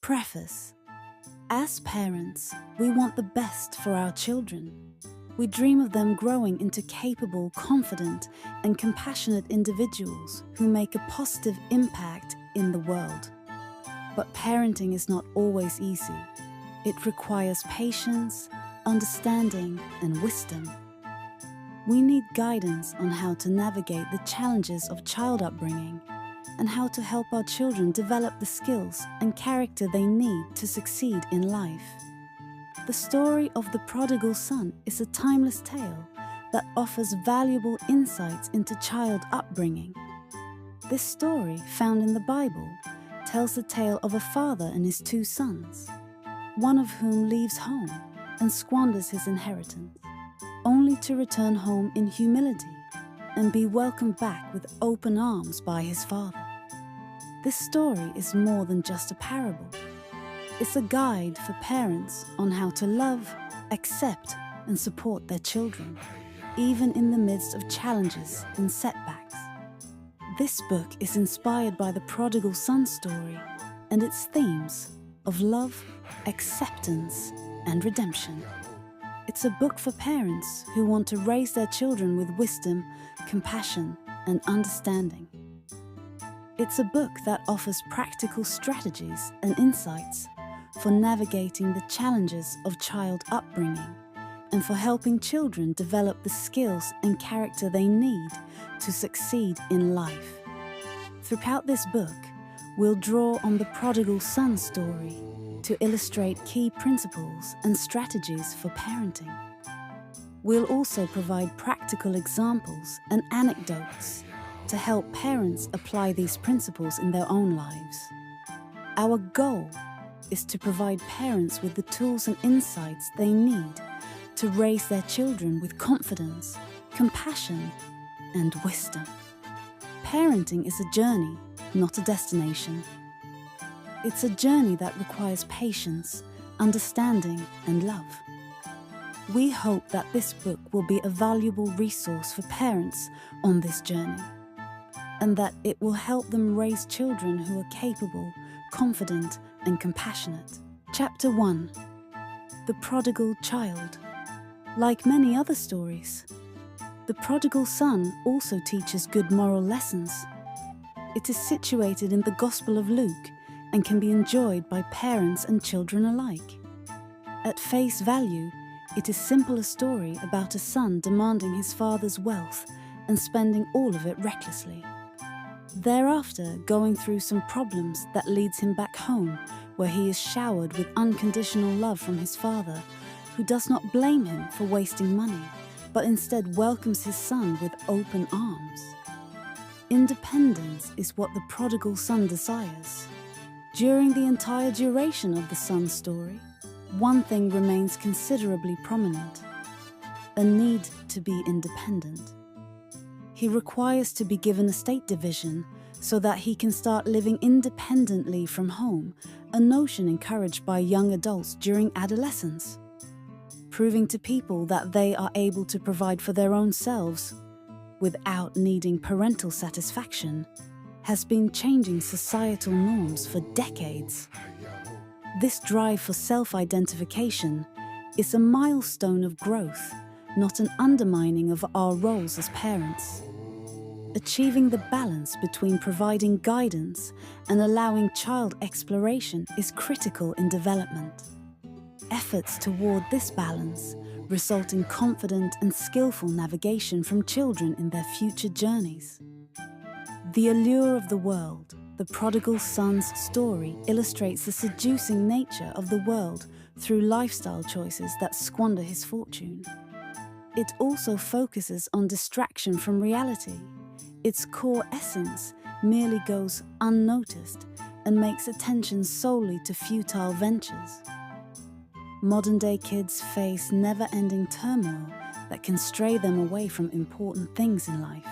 Preface. As parents, we want the best for our children. We dream of them growing into capable, confident, and compassionate individuals who make a positive impact in the world. But parenting is not always easy. It requires patience, understanding, and wisdom. We need guidance on how to navigate the challenges of child upbringing and how to help our children develop the skills and character they need to succeed in life. The story of the prodigal son is a timeless tale that offers valuable insights into child upbringing. This story, found in the Bible, tells the tale of a father and his two sons, one of whom leaves home and squanders his inheritance, only to return home in humility and be welcomed back with open arms by his father. This story is more than just a parable. It's a guide for parents on how to love, accept, and support their children, even in the midst of challenges and setbacks. This book is inspired by the prodigal son story and its themes of love, acceptance, and redemption. It's a book for parents who want to raise their children with wisdom, compassion, and understanding. It's a book that offers practical strategies and insights for navigating the challenges of child upbringing and for helping children develop the skills and character they need to succeed in life. Throughout this book, we'll draw on the prodigal son story to illustrate key principles and strategies for parenting. We'll also provide practical examples and anecdotes to help parents apply these principles in their own lives. Our goal is to provide parents with the tools and insights they need to raise their children with confidence, compassion, and wisdom. Parenting is a journey, not a destination. It's a journey that requires patience, understanding, and love. We hope that this book will be a valuable resource for parents on this journey, and that it will help them raise children who are capable, confident, and compassionate. Chapter 1. The Prodigal Child. Like many other stories, the prodigal son also teaches good moral lessons. It is situated in the Gospel of Luke and can be enjoyed by parents and children alike. At face value, it is simply a story about a son demanding his father's wealth and spending all of it recklessly. Thereafter, going through some problems that leads him back home, where he is showered with unconditional love from his father, who does not blame him for wasting money, but instead welcomes his son with open arms. Independence is what the prodigal son desires. During the entire duration of the son's story, one thing remains considerably prominent: a need to be independent. He requires to be given a state division so that he can start living independently from home, a notion encouraged by young adults during adolescence. Proving to people that they are able to provide for their own selves without needing parental satisfaction has been changing societal norms for decades. This drive for self-identification is a milestone of growth, not an undermining of our roles as parents. Achieving the balance between providing guidance and allowing child exploration is critical in development. Efforts toward this balance result in confident and skillful navigation from children in their future journeys. The allure of the world, the prodigal son's story, illustrates the seducing nature of the world through lifestyle choices that squander his fortune. It also focuses on distraction from reality. Its core essence merely goes unnoticed and makes attention solely to futile ventures. Modern-day kids face never-ending turmoil that can stray them away from important things in life.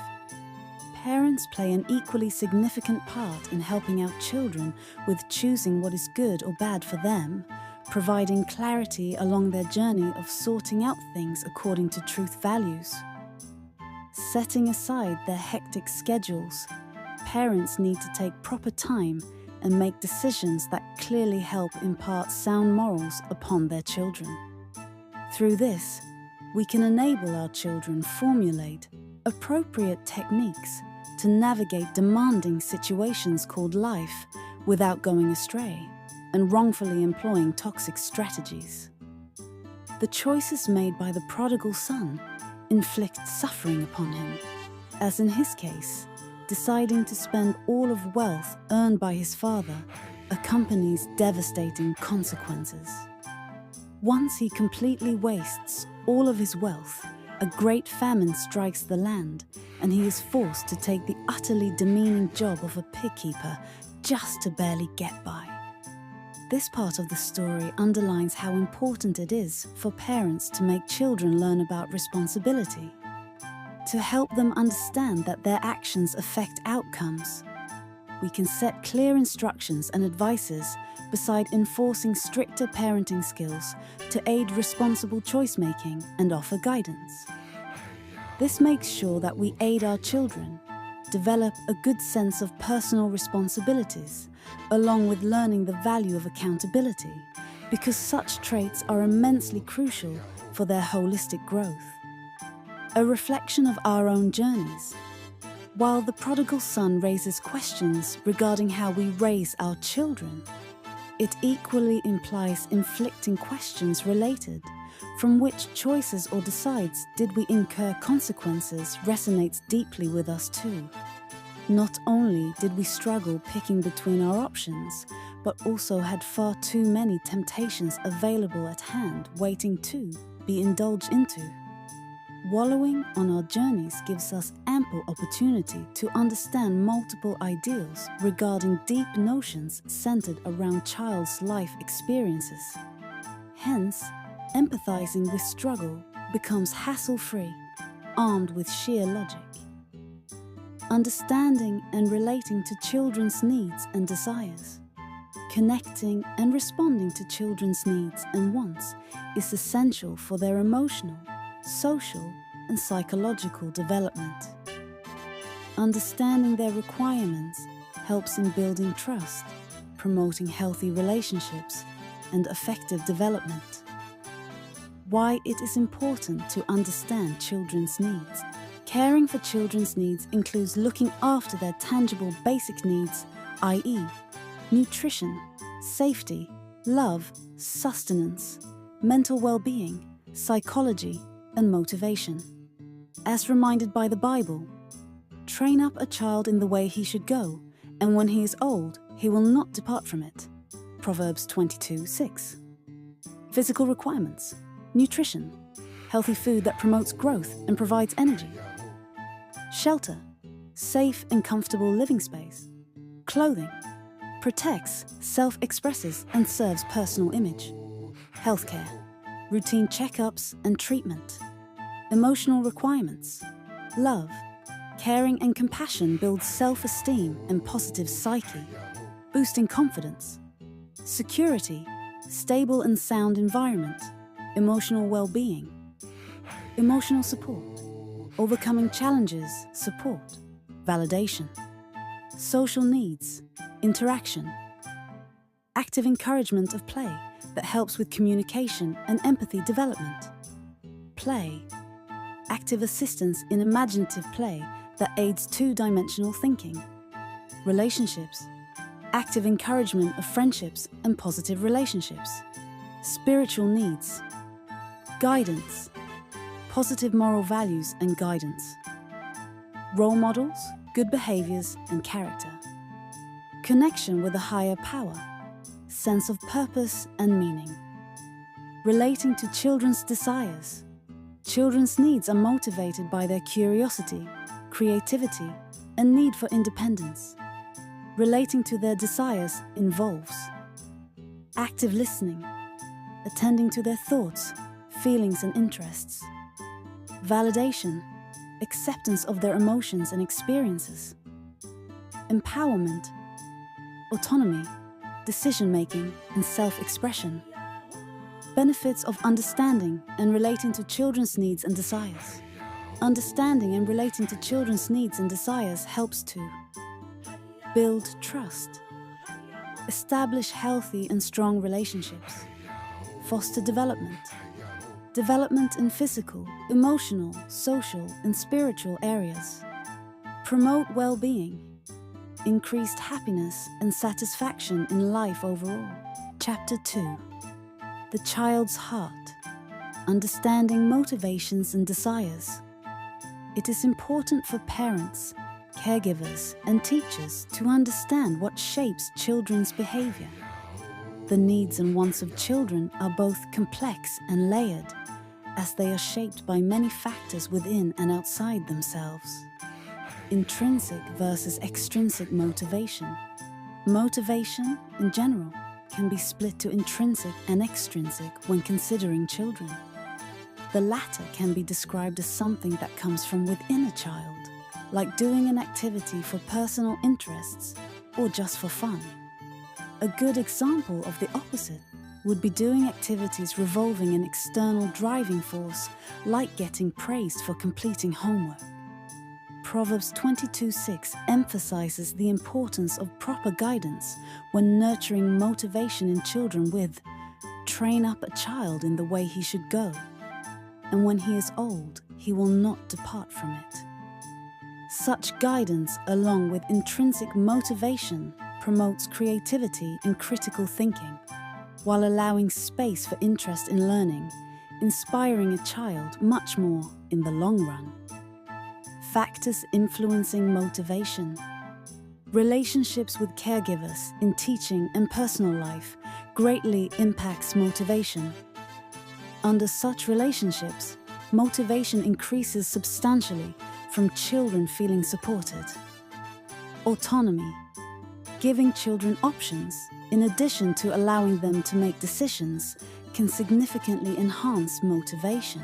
Parents play an equally significant part in helping out children with choosing what is good or bad for them, providing clarity along their journey of sorting out things according to truth values. Setting aside their hectic schedules, parents need to take proper time and make decisions that clearly help impart sound morals upon their children. Through this, we can enable our children formulate appropriate techniques to navigate demanding situations called life without going astray and wrongfully employing toxic strategies. The choices made by the prodigal son inflict suffering upon him, as in his case, deciding to spend all of wealth earned by his father accompanies devastating consequences. Once he completely wastes all of his wealth, a great famine strikes the land, and he is forced to take the utterly demeaning job of a pig keeper just to barely get by. This part of the story underlines how important it is for parents to make children learn about responsibility, to help them understand that their actions affect outcomes. We can set clear instructions and advices beside enforcing stricter parenting skills to aid responsible choice-making and offer guidance. This makes sure that we aid our children develop a good sense of personal responsibilities, along with learning the value of accountability, because such traits are immensely crucial for their holistic growth. A reflection of our own journeys. While the prodigal son raises questions regarding how we raise our children, it equally implies inflicting questions related from which choices or decides did we incur consequences resonates deeply with us too. Not only did we struggle picking between our options, but also had far too many temptations available at hand waiting to be indulged into. Wallowing on our journeys gives us ample opportunity to understand multiple ideals regarding deep notions centered around child's life experiences. Hence, empathizing with struggle becomes hassle-free, armed with sheer logic. Understanding and relating to children's needs and desires, connecting and responding to children's needs and wants is essential for their emotional, social, and psychological development. Understanding their requirements helps in building trust, promoting healthy relationships, and effective development. Why it is important to understand children's needs. Caring for children's needs includes looking after their tangible basic needs, i.e., nutrition, safety, love, sustenance, mental well-being, psychology, and motivation. As reminded by the Bible, train up a child in the way he should go, and when he is old, he will not depart from it. Proverbs 22:6. Physical requirements, nutrition, healthy food that promotes growth and provides energy. Shelter, safe and comfortable living space. Clothing, protects, self-expresses, and serves personal image. Healthcare, routine checkups and treatment. Emotional requirements, love, caring and compassion builds self-esteem and positive psyche, boosting confidence. Security, stable and sound environment, emotional well-being. Emotional support, overcoming challenges, support, validation. Social needs, interaction. Active encouragement of play that helps with communication and empathy development. Play, active assistance in imaginative play that aids two-dimensional thinking. Relationships, active encouragement of friendships and positive relationships. Spiritual needs, guidance, positive moral values and guidance. Role models, good behaviors and character. Connection with a higher power, sense of purpose and meaning. Relating to children's desires. Children's needs are motivated by their curiosity, creativity, and need for independence. Relating to their desires involves active listening, attending to their thoughts, feelings, and interests. Validation, acceptance of their emotions and experiences. Empowerment, autonomy, decision-making, and self-expression. Benefits of understanding and relating to children's needs and desires. Understanding and relating to children's needs and desires helps to build trust, Establish healthy and strong relationships. Foster development. Development in physical, emotional, social, and spiritual areas. Promote well-being. Increased happiness and satisfaction in life overall. Chapter 2. The child's heart. Understanding motivations and desires. It is important for parents, caregivers, and teachers to understand what shapes children's behavior. The needs and wants of children are both complex and layered, as they are shaped by many factors within and outside themselves. Intrinsic versus extrinsic motivation. Motivation, in general, can be split to intrinsic and extrinsic when considering children. The latter can be described as something that comes from within a child, like doing an activity for personal interests or just for fun. A good example of the opposite would be doing activities revolving an external driving force, like getting praised for completing homework. Proverbs 22:6 emphasizes the importance of proper guidance when nurturing motivation in children with, "Train up a child in the way he should go, and when he is old, he will not depart from it." Such guidance, along with intrinsic motivation, promotes creativity and critical thinking, while allowing space for interest in learning, inspiring a child much more in the long run. Factors influencing motivation. Relationships with caregivers in teaching and personal life greatly impacts motivation. Under such relationships, motivation increases substantially from children feeling supported. Autonomy. Giving children options, in addition to allowing them to make decisions, can significantly enhance motivation.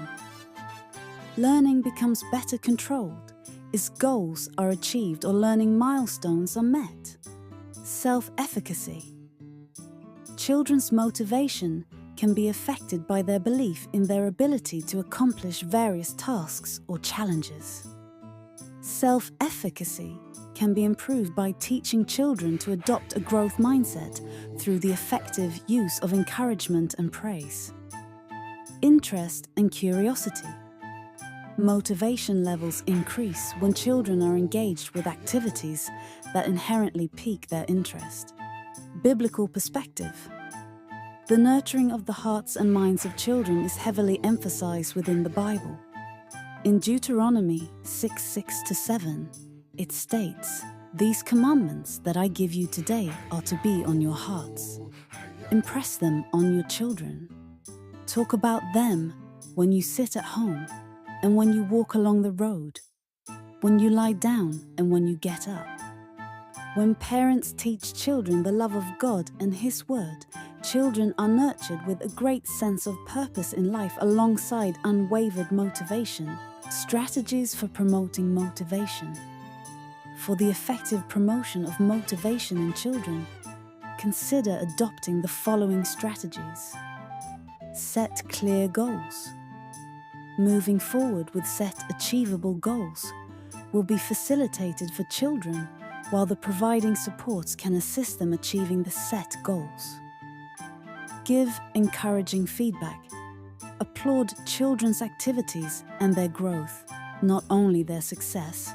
Learning becomes better controlled as goals are achieved or learning milestones are met. Self-efficacy. Children's motivation can be affected by their belief in their ability to accomplish various tasks or challenges. Self-efficacy can be improved by teaching children to adopt a growth mindset through the effective use of encouragement and praise. Interest and curiosity. Motivation levels increase when children are engaged with activities that inherently pique their interest. Biblical perspective. The nurturing of the hearts and minds of children is heavily emphasized within the Bible. In Deuteronomy 6:6-7, it states, "These commandments that I give you today are to be on your hearts. Impress them on your children. Talk about them when you sit at home and when you walk along the road, when you lie down and when you get up." When parents teach children the love of God and His Word, children are nurtured with a great sense of purpose in life alongside unwavered motivation. Strategies for promoting motivation. For the effective promotion of motivation in children, consider adopting the following strategies. Set clear goals. Moving forward with set achievable goals will be facilitated for children, while the providing supports can assist them achieving the set goals. Give encouraging feedback. Applaud children's activities and their growth, not only their success.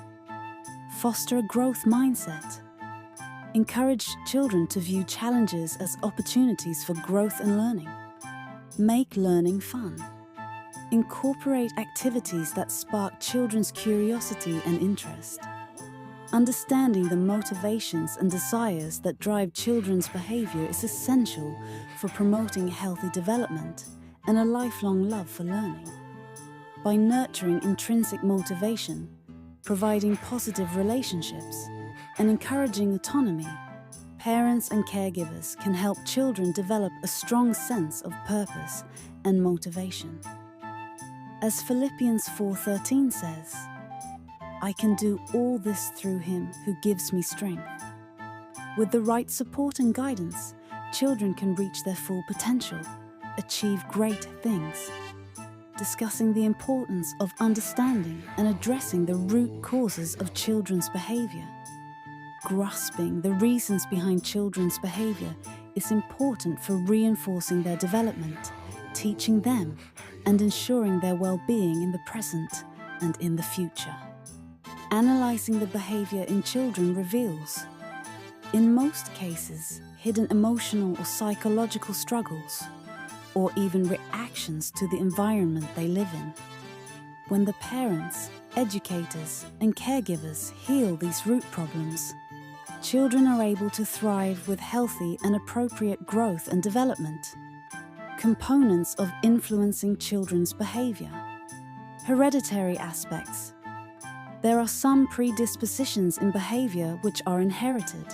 Foster a growth mindset. Encourage children to view challenges as opportunities for growth and learning. Make learning fun. Incorporate activities that spark children's curiosity and interest. Understanding the motivations and desires that drive children's behavior is essential for promoting healthy development and a lifelong love for learning. By nurturing intrinsic motivation, providing positive relationships, and encouraging autonomy, parents and caregivers can help children develop a strong sense of purpose and motivation. As Philippians 4:13 says, "I can do all this through Him who gives me strength." With the right support and guidance, children can reach their full potential, achieve great things. Discussing the importance of understanding and addressing the root causes of children's behavior. grasping the reasons behind children's behavior is important for reinforcing their development, teaching them, and ensuring their well-being in the present and in the future. Analyzing the behavior in children reveals, in most cases, hidden emotional or psychological struggles, or even reactions to the environment they live in. When the parents, educators, and caregivers heal these root problems, children are able to thrive with healthy and appropriate growth and development. Components of influencing children's behavior. Hereditary aspects. There are some predispositions in behavior which are inherited.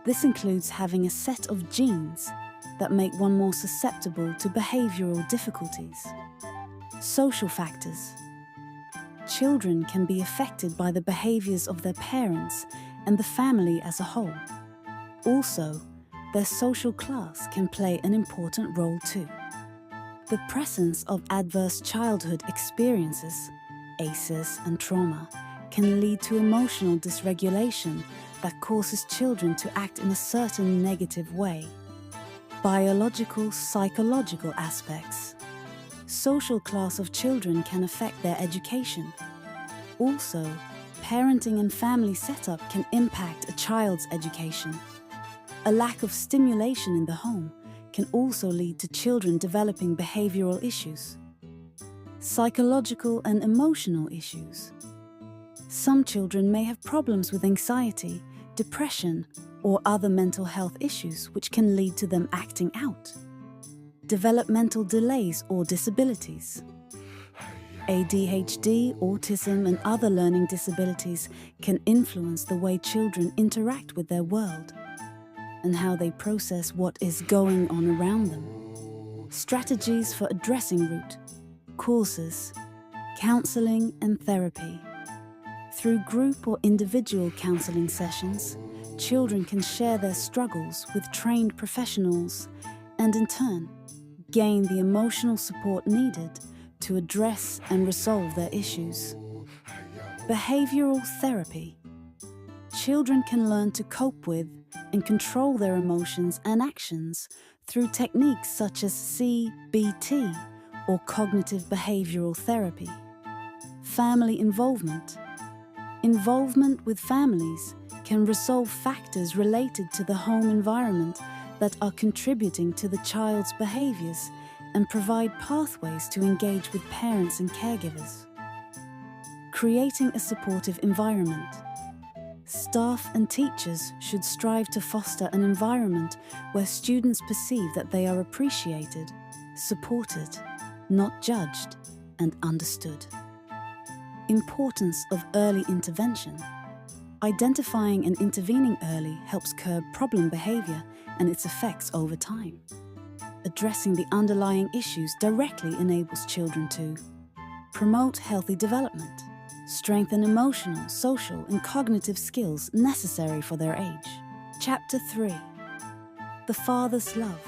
This includes having a set of genes that make one more susceptible to behavioral difficulties. Social factors. Children can be affected by the behaviors of their parents and the family as a whole. Also, their social class can play an important role too. The presence of adverse childhood experiences, ACEs and trauma, can lead to emotional dysregulation that causes children to act in a certain negative way. Biological, psychological aspects. Social class of children can affect their education. Also, parenting and family setup can impact a child's education. A lack of stimulation in the home can also lead to children developing behavioral issues. Psychological and emotional issues. Some children may have problems with anxiety, depression, or other mental health issues which can lead to them acting out. Developmental delays or disabilities. ADHD, autism, and other learning disabilities can influence the way children interact with their world and how they process what is going on around them. Strategies for addressing root, courses, counseling, and therapy. Through group or individual counseling sessions, children can share their struggles with trained professionals and, in turn, gain the emotional support needed to address and resolve their issues. Behavioral therapy. Children can learn to cope with and control their emotions and actions through techniques such as CBT or cognitive behavioral therapy. Family involvement. Involvement with families can resolve factors related to the home environment that are contributing to the child's behaviors and provide pathways to engage with parents and caregivers. Creating a supportive environment. Staff and teachers should strive to foster an environment where students perceive that they are appreciated, supported, not judged, and understood. Importance of early intervention. Identifying and intervening early helps curb problem behavior and its effects over time. Addressing the underlying issues directly enables children to promote healthy development, strengthen emotional, social, and cognitive skills necessary for their age. Chapter 3. The Father's Love.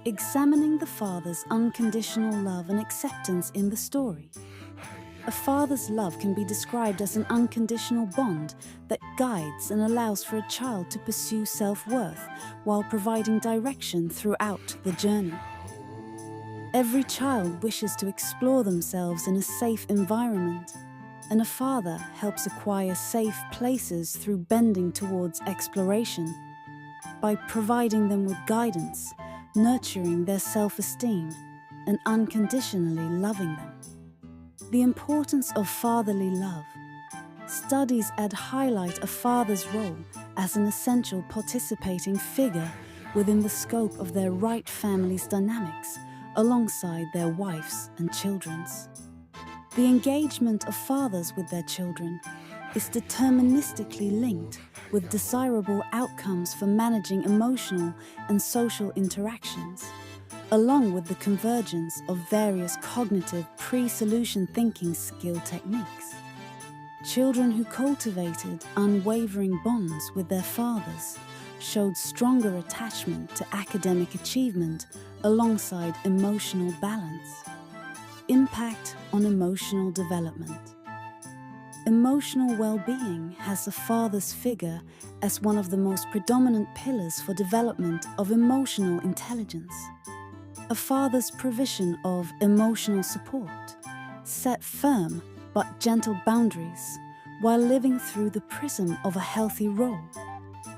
Examining the father's unconditional love and acceptance in the story. A father's love can be described as an unconditional bond that guides and allows for a child to pursue self-worth while providing direction throughout the journey. Every child wishes to explore themselves in a safe environment, and a father helps acquire safe places through bending towards exploration, by providing them with guidance, nurturing their self-esteem, and unconditionally loving them. The importance of fatherly love. Studies highlight a father's role as an essential participating figure within the scope of their right family's dynamics, alongside their wives and children's. The engagement of fathers with their children is deterministically linked with desirable outcomes for managing emotional and social interactions, along with the convergence of various cognitive pre-solution thinking skill techniques. Children who cultivated unwavering bonds with their fathers showed stronger attachment to academic achievement alongside emotional balance. Impact on emotional development. Emotional well-being has the father's figure as one of the most predominant pillars for development of emotional intelligence. A father's provision of emotional support, set firm but gentle boundaries, while living through the prism of a healthy role,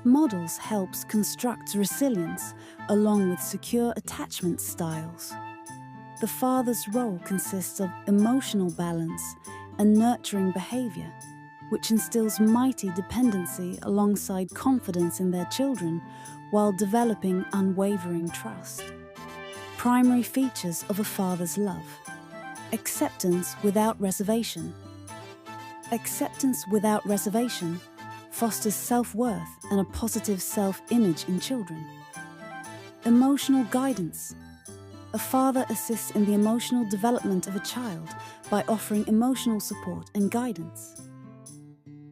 models helps construct resilience along with secure attachment styles. The father's role consists of emotional balance and nurturing behavior, which instills mighty dependency alongside confidence in their children while developing unwavering trust. Primary features of a father's love: acceptance without reservation. Acceptance without reservation fosters self-worth and a positive self-image in children. Emotional guidance. A father assists in the emotional development of a child by offering emotional support and guidance.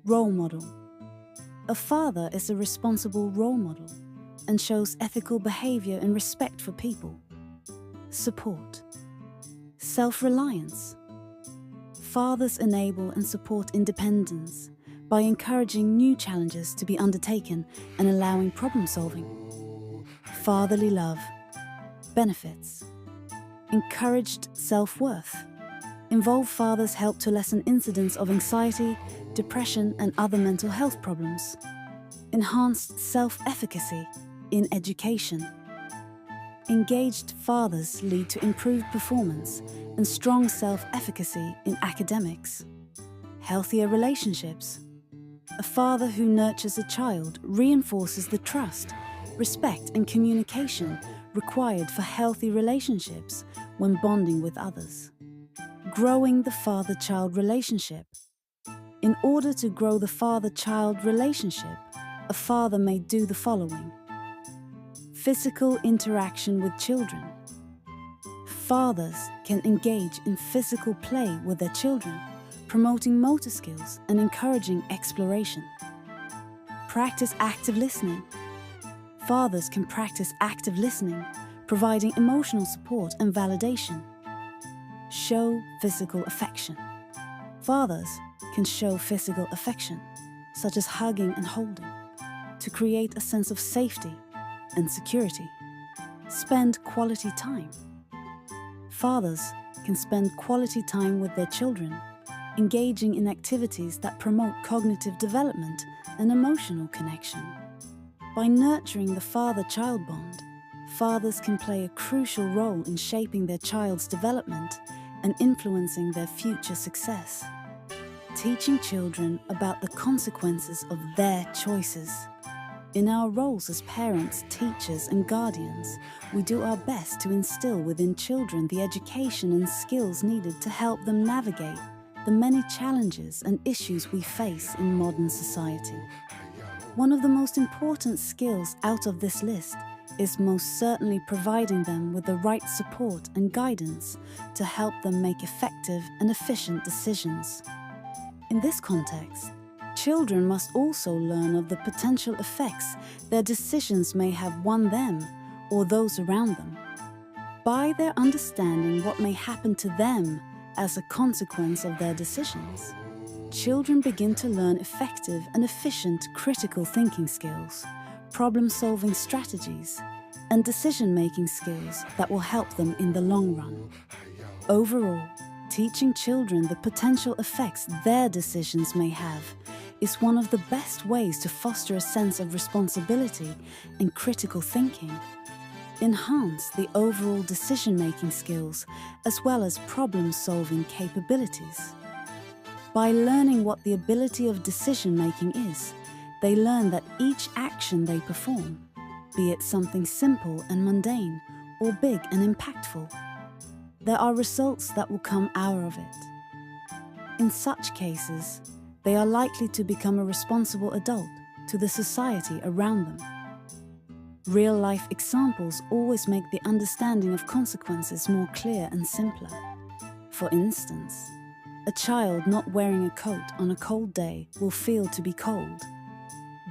Role model. A father is a responsible role model and shows ethical behavior and respect for people. Support. Self-reliance. Fathers enable and support independence by encouraging new challenges to be undertaken and allowing problem-solving. Fatherly love. Benefits. Encouraged self-worth. Involved fathers help to lessen incidents of anxiety, depression, and other mental health problems. Enhanced self-efficacy in education. Engaged fathers lead to improved performance and strong self-efficacy in academics. Healthier relationships. A father who nurtures a child reinforces the trust, respect, and communication required for healthy relationships when bonding with others. Growing the father-child relationship. In order to grow the father-child relationship, a father may do the following: physical interaction with children. Fathers can engage in physical play with their children, promoting motor skills and encouraging exploration. Practice active listening. Fathers can practice active listening, providing emotional support and validation. Show physical affection. Fathers can show physical affection, such as hugging and holding, to create a sense of safety and security. Spend quality time. Fathers can spend quality time with their children, engaging in activities that promote cognitive development and emotional connection. By nurturing the father-child bond, fathers can play a crucial role in shaping their child's development and influencing their future success. Teaching children about the consequences of their choices. In our roles as parents, teachers, and guardians, we do our best to instill within children the education and skills needed to help them navigate the many challenges and issues we face in modern society. One of the most important skills out of this list is most certainly providing them with the right support and guidance to help them make effective and efficient decisions. In this context, children must also learn of the potential effects their decisions may have on them or those around them. By their understanding what may happen to them as a consequence of their decisions, children begin to learn effective and efficient critical thinking skills, problem-solving strategies, and decision-making skills that will help them in the long run. Overall, teaching children the potential effects their decisions may have is one of the best ways to foster a sense of responsibility and critical thinking, enhance the overall decision-making skills as well as problem-solving capabilities. By learning what the ability of decision-making is, they learn that each action they perform, be it something simple and mundane or big and impactful, there are results that will come out of it. In such cases, they are likely to become a responsible adult to the society around them. Real-life examples always make the understanding of consequences more clear and simpler. For instance, a child not wearing a coat on a cold day will feel to be cold.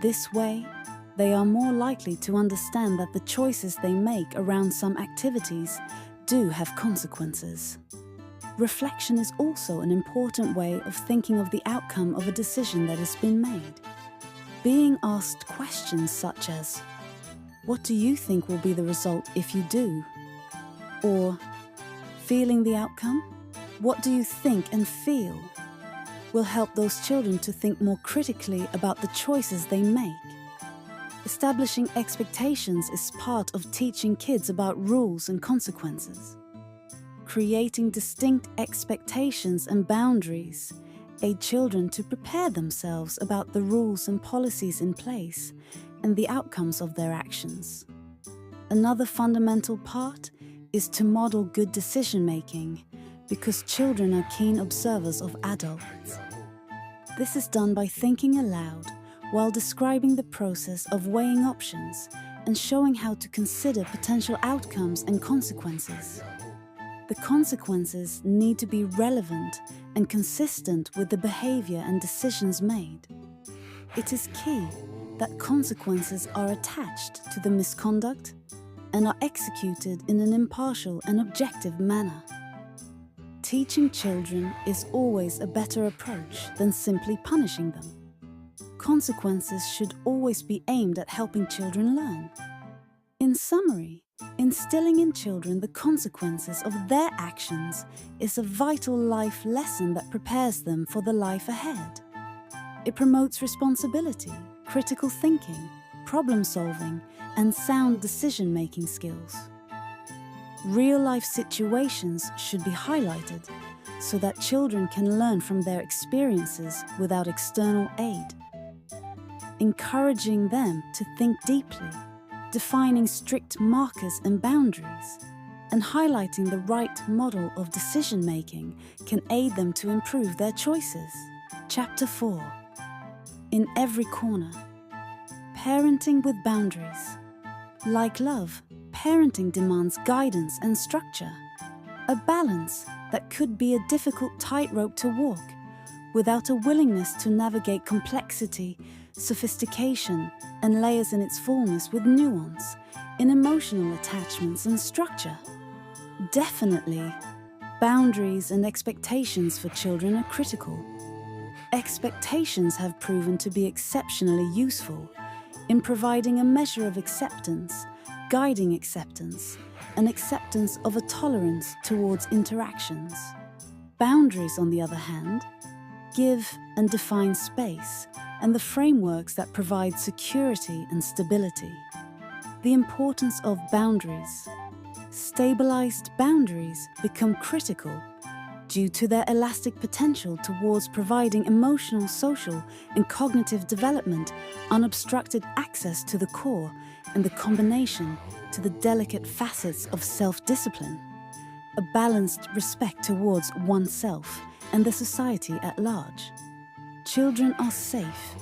This way, they are more likely to understand that the choices they make around some activities do have consequences. reflection is also an important way of thinking of the outcome of a decision that has been made. Being asked questions such as, "What do you think will be the result if you do?" Or, "Feeling the outcome? What do you think and feel?" will help those children to think more critically about the choices they make. Establishing expectations is part of teaching kids about rules and consequences. Creating distinct expectations and boundaries aid children to prepare themselves about the rules and policies in place and the outcomes of their actions. Another fundamental part is to model good decision-making, because children are keen observers of adults. This is done by thinking aloud while describing the process of weighing options and showing how to consider potential outcomes and consequences. The consequences need to be relevant and consistent with the behavior and decisions made. It is key that consequences are attached to the misconduct and are executed in an impartial and objective manner. Teaching children is always a better approach than simply punishing them. Consequences should always be aimed at helping children learn. In summary, instilling in children the consequences of their actions is a vital life lesson that prepares them for the life ahead. It promotes responsibility, critical thinking, problem-solving, and sound decision-making skills. Real-life situations should be highlighted so that children can learn from their experiences without external aid. Encouraging them to think deeply, defining strict markers and boundaries, and highlighting the right model of decision-making can aid them to improve their choices. Chapter 4. In every corner. Parenting with boundaries. Like love, parenting demands guidance and structure. A balance that could be a difficult tightrope to walk without a willingness to navigate complexity, sophistication, and layers in its fullness with nuance, in emotional attachments and structure. Definitely, boundaries and expectations for children are critical. Expectations have proven to be exceptionally useful in providing a measure of acceptance, guiding acceptance, and acceptance of a tolerance towards interactions. Boundaries, on the other hand, give and define space and the frameworks that provide security and stability. The importance of boundaries. Stabilized boundaries become critical due to their elastic potential towards providing emotional, social, and cognitive development, unobstructed access to the core, and the combination to the delicate facets of self-discipline, a balanced respect towards oneself and the society at large. Children are safe.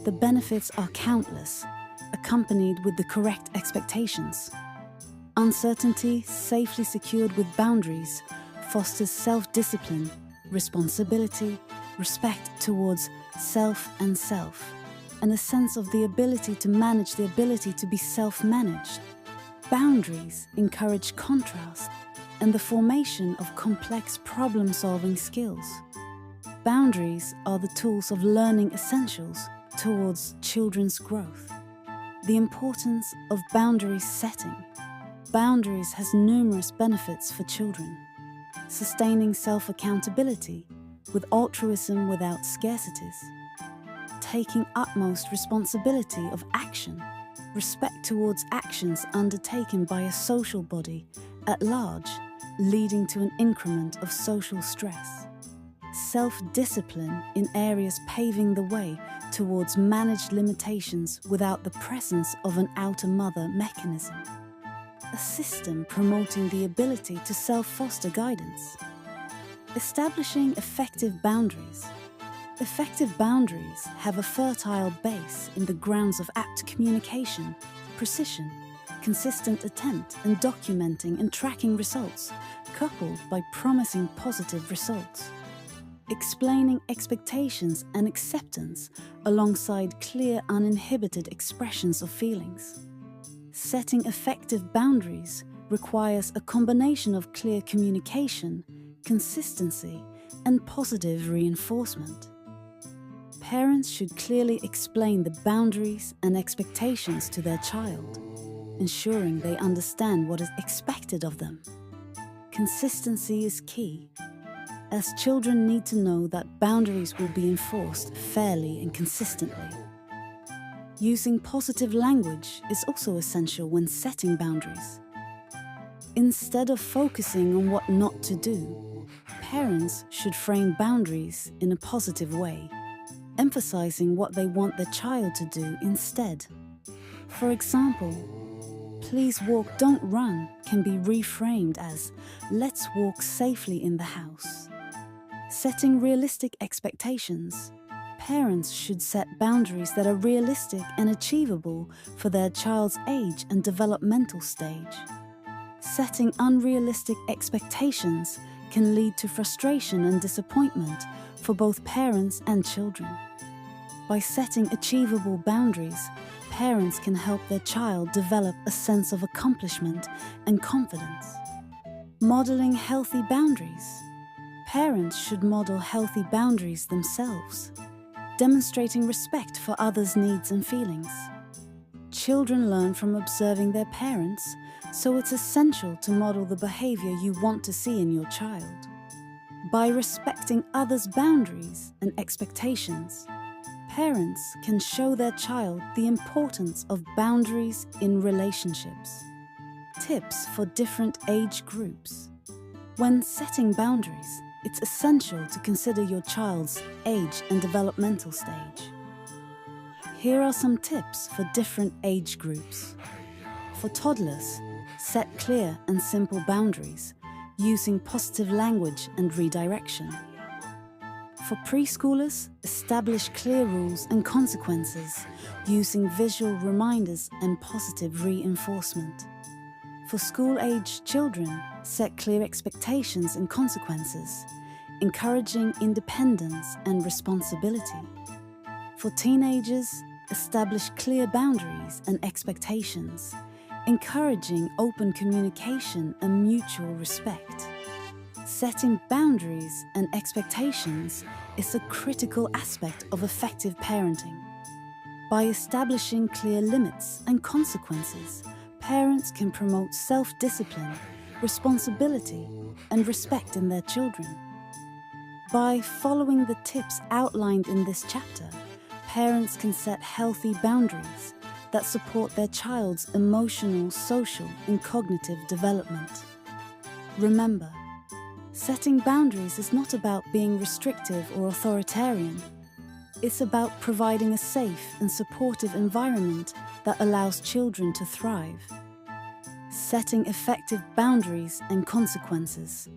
The benefits are countless, accompanied with the correct expectations. Uncertainty, safely secured with boundaries, fosters self-discipline, responsibility, respect towards self and self, and a sense of the ability to manage the ability to be self-managed. Boundaries encourage contrast and the formation of complex problem-solving skills. Boundaries are the tools of learning essentials towards children's growth. The importance of boundary setting. Boundaries has numerous benefits for children. Sustaining self-accountability with altruism without scarcities. Taking utmost responsibility of action, respect towards actions undertaken by a social body at large, leading to an increment of social stress. Self-discipline in areas paving the way towards managed limitations without the presence of an outer mother mechanism. A system promoting the ability to self-foster guidance. Establishing effective boundaries. Effective boundaries have a fertile base in the grounds of apt communication, precision, consistent attempt in documenting and tracking results, coupled by promising positive results. Explaining expectations and acceptance alongside clear, uninhibited expressions of feelings. Setting effective boundaries requires a combination of clear communication, consistency, and positive reinforcement. Parents should clearly explain the boundaries and expectations to their child, ensuring they understand what is expected of them. Consistency is key, as children need to know that boundaries will be enforced fairly and consistently. Using positive language is also essential when setting boundaries. Instead of focusing on what not to do, parents should frame boundaries in a positive way, emphasizing what they want their child to do instead. For example, "Please walk, don't run" can be reframed as "Let's walk safely in the house." Setting realistic expectations, parents should set boundaries that are realistic and achievable for their child's age and developmental stage. Setting unrealistic expectations can lead to frustration and disappointment for both parents and children. By setting achievable boundaries, parents can help their child develop a sense of accomplishment and confidence. Modeling healthy boundaries. Parents should model healthy boundaries themselves, demonstrating respect for others' needs and feelings. Children learn from observing their parents, so it's essential to model the behavior you want to see in your child. By respecting others' boundaries and expectations, parents can show their child the importance of boundaries in relationships. Tips for different age groups. When setting boundaries, it's essential to consider your child's age and developmental stage. Here are some tips for different age groups. For toddlers, set clear and simple boundaries, using positive language and redirection. For preschoolers, establish clear rules and consequences, using visual reminders and positive reinforcement. For school-age children, set clear expectations and consequences, encouraging independence and responsibility. For teenagers, establish clear boundaries and expectations, encouraging open communication and mutual respect. Setting boundaries and expectations is a critical aspect of effective parenting. By establishing clear limits and consequences, parents can promote self-discipline, responsibility, and respect in their children. By following the tips outlined in this chapter, parents can set healthy boundaries that support their child's emotional, social, and cognitive development. Remember, setting boundaries is not about being restrictive or authoritarian. It's about providing a safe and supportive environment that allows children to thrive. Setting effective boundaries and consequences.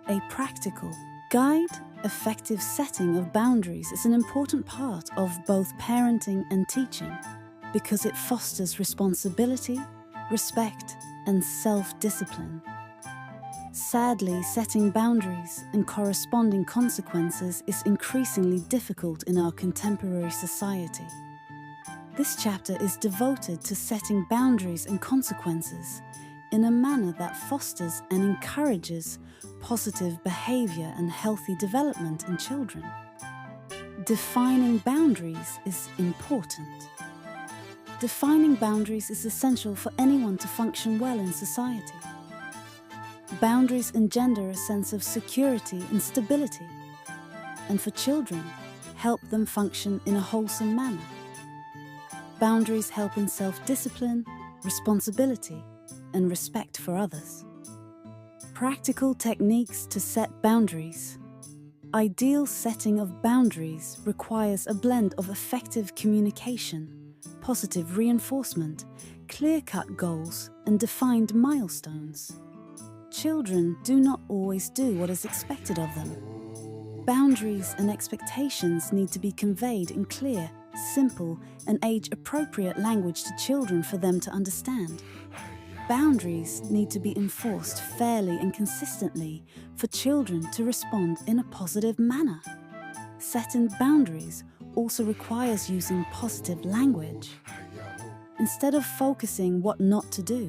A practical, effective setting of boundaries is an important part of both parenting and teaching because it fosters responsibility, respect, and self-discipline. Sadly, setting boundaries and corresponding consequences is increasingly difficult in our contemporary society. This chapter is devoted to setting boundaries and consequences in a manner that fosters and encourages positive behavior and healthy development in children. Defining boundaries is important. Defining boundaries is essential for anyone to function well in society. Boundaries engender a sense of security and stability, and for children, help them function in a wholesome manner. Boundaries help in self-discipline, responsibility, and respect for others. Practical techniques to set boundaries. Ideal setting of boundaries requires a blend of effective communication, positive reinforcement, clear-cut goals, and defined milestones. Children do not always do what is expected of them. Boundaries and expectations need to be conveyed in clear, simple, and age-appropriate language to children for them to understand. Boundaries need to be enforced fairly and consistently for children to respond in a positive manner. Setting boundaries also requires using positive language. Instead of focusing what not to do,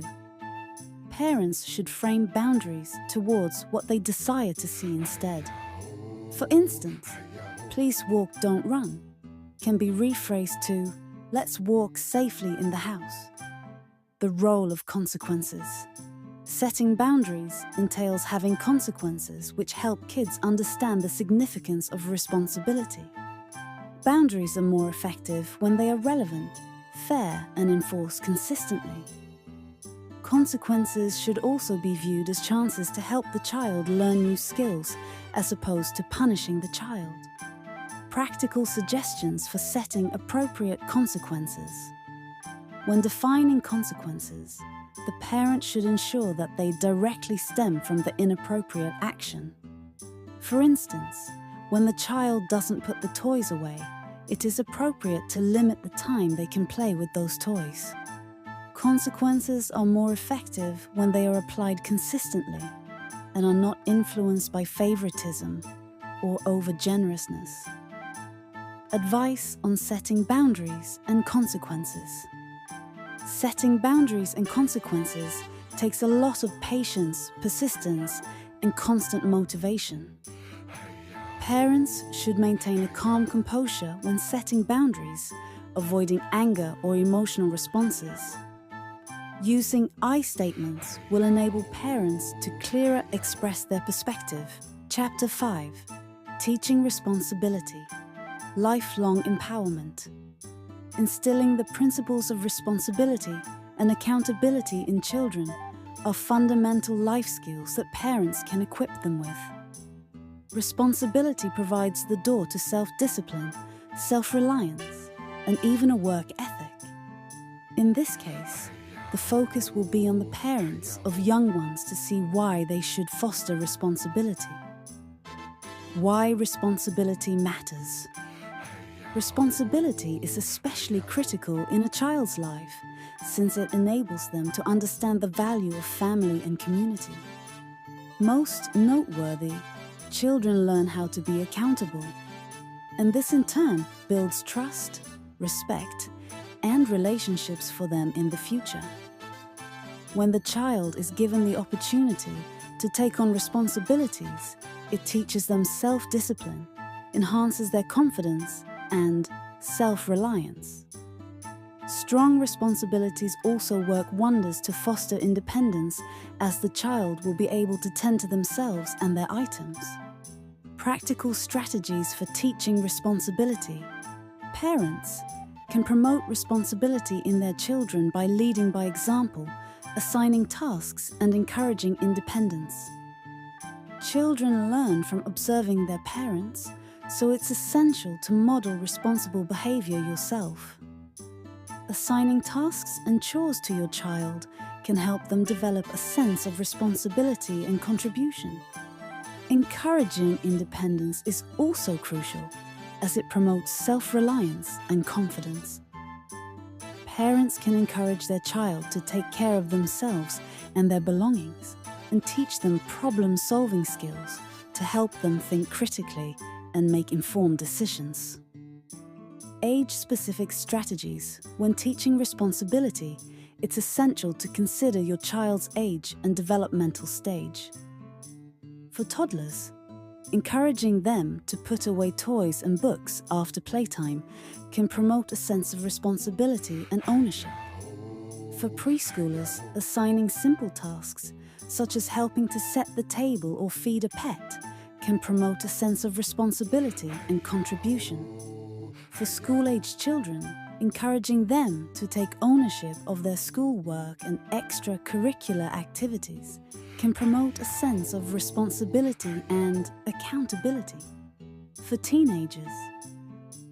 parents should frame boundaries towards what they desire to see instead. For instance, "Please walk, don't run" can be rephrased to "Let's walk safely in the house." The role of consequences. Setting boundaries entails having consequences which help kids understand the significance of responsibility. Boundaries are more effective when they are relevant, fair, and enforced consistently. Consequences should also be viewed as chances to help the child learn new skills as opposed to punishing the child. Practical suggestions for setting appropriate consequences. When defining consequences, the parent should ensure that they directly stem from the inappropriate action. For instance, when the child doesn't put the toys away, it is appropriate to limit the time they can play with those toys. Consequences are more effective when they are applied consistently and are not influenced by favoritism or overgenerousness. Advice on setting boundaries and consequences. Setting boundaries and consequences takes a lot of patience, persistence, and constant motivation. Parents should maintain a calm composure when setting boundaries, avoiding anger or emotional responses. Using "I" statements will enable parents to clearer express their perspective. Chapter 5: Teaching Responsibility. Lifelong empowerment. Instilling the principles of responsibility and accountability in children are fundamental life skills that parents can equip them with. Responsibility provides the door to self-discipline, self-reliance, and even a work ethic. In this case, the focus will be on the parents of young ones to see why they should foster responsibility. Why responsibility matters. Responsibility is especially critical in a child's life, since it enables them to understand the value of family and community. Most noteworthy, children learn how to be accountable, and this in turn builds trust, respect, and relationships for them in the future. When the child is given the opportunity to take on responsibilities, it teaches them self-discipline, enhances their confidence, and self-reliance. Strong responsibilities also work wonders to foster independence, as the child will be able to tend to themselves and their items. Practical strategies for teaching responsibility. Parents can promote responsibility in their children by leading by example, assigning tasks, and encouraging independence. Children learn from observing their parents, so it's essential to model responsible behavior yourself. Assigning tasks and chores to your child can help them develop a sense of responsibility and contribution. Encouraging independence is also crucial, as it promotes self-reliance and confidence. Parents can encourage their child to take care of themselves and their belongings, and teach them problem-solving skills to help them think critically and make informed decisions. Age-specific strategies. When teaching responsibility, it's essential to consider your child's age and developmental stage. For toddlers, encouraging them to put away toys and books after playtime can promote a sense of responsibility and ownership. For preschoolers, assigning simple tasks, such as helping to set the table or feed a pet, can promote a sense of responsibility and contribution. For school-aged children, encouraging them to take ownership of their schoolwork and extracurricular activities can promote a sense of responsibility and accountability. For teenagers,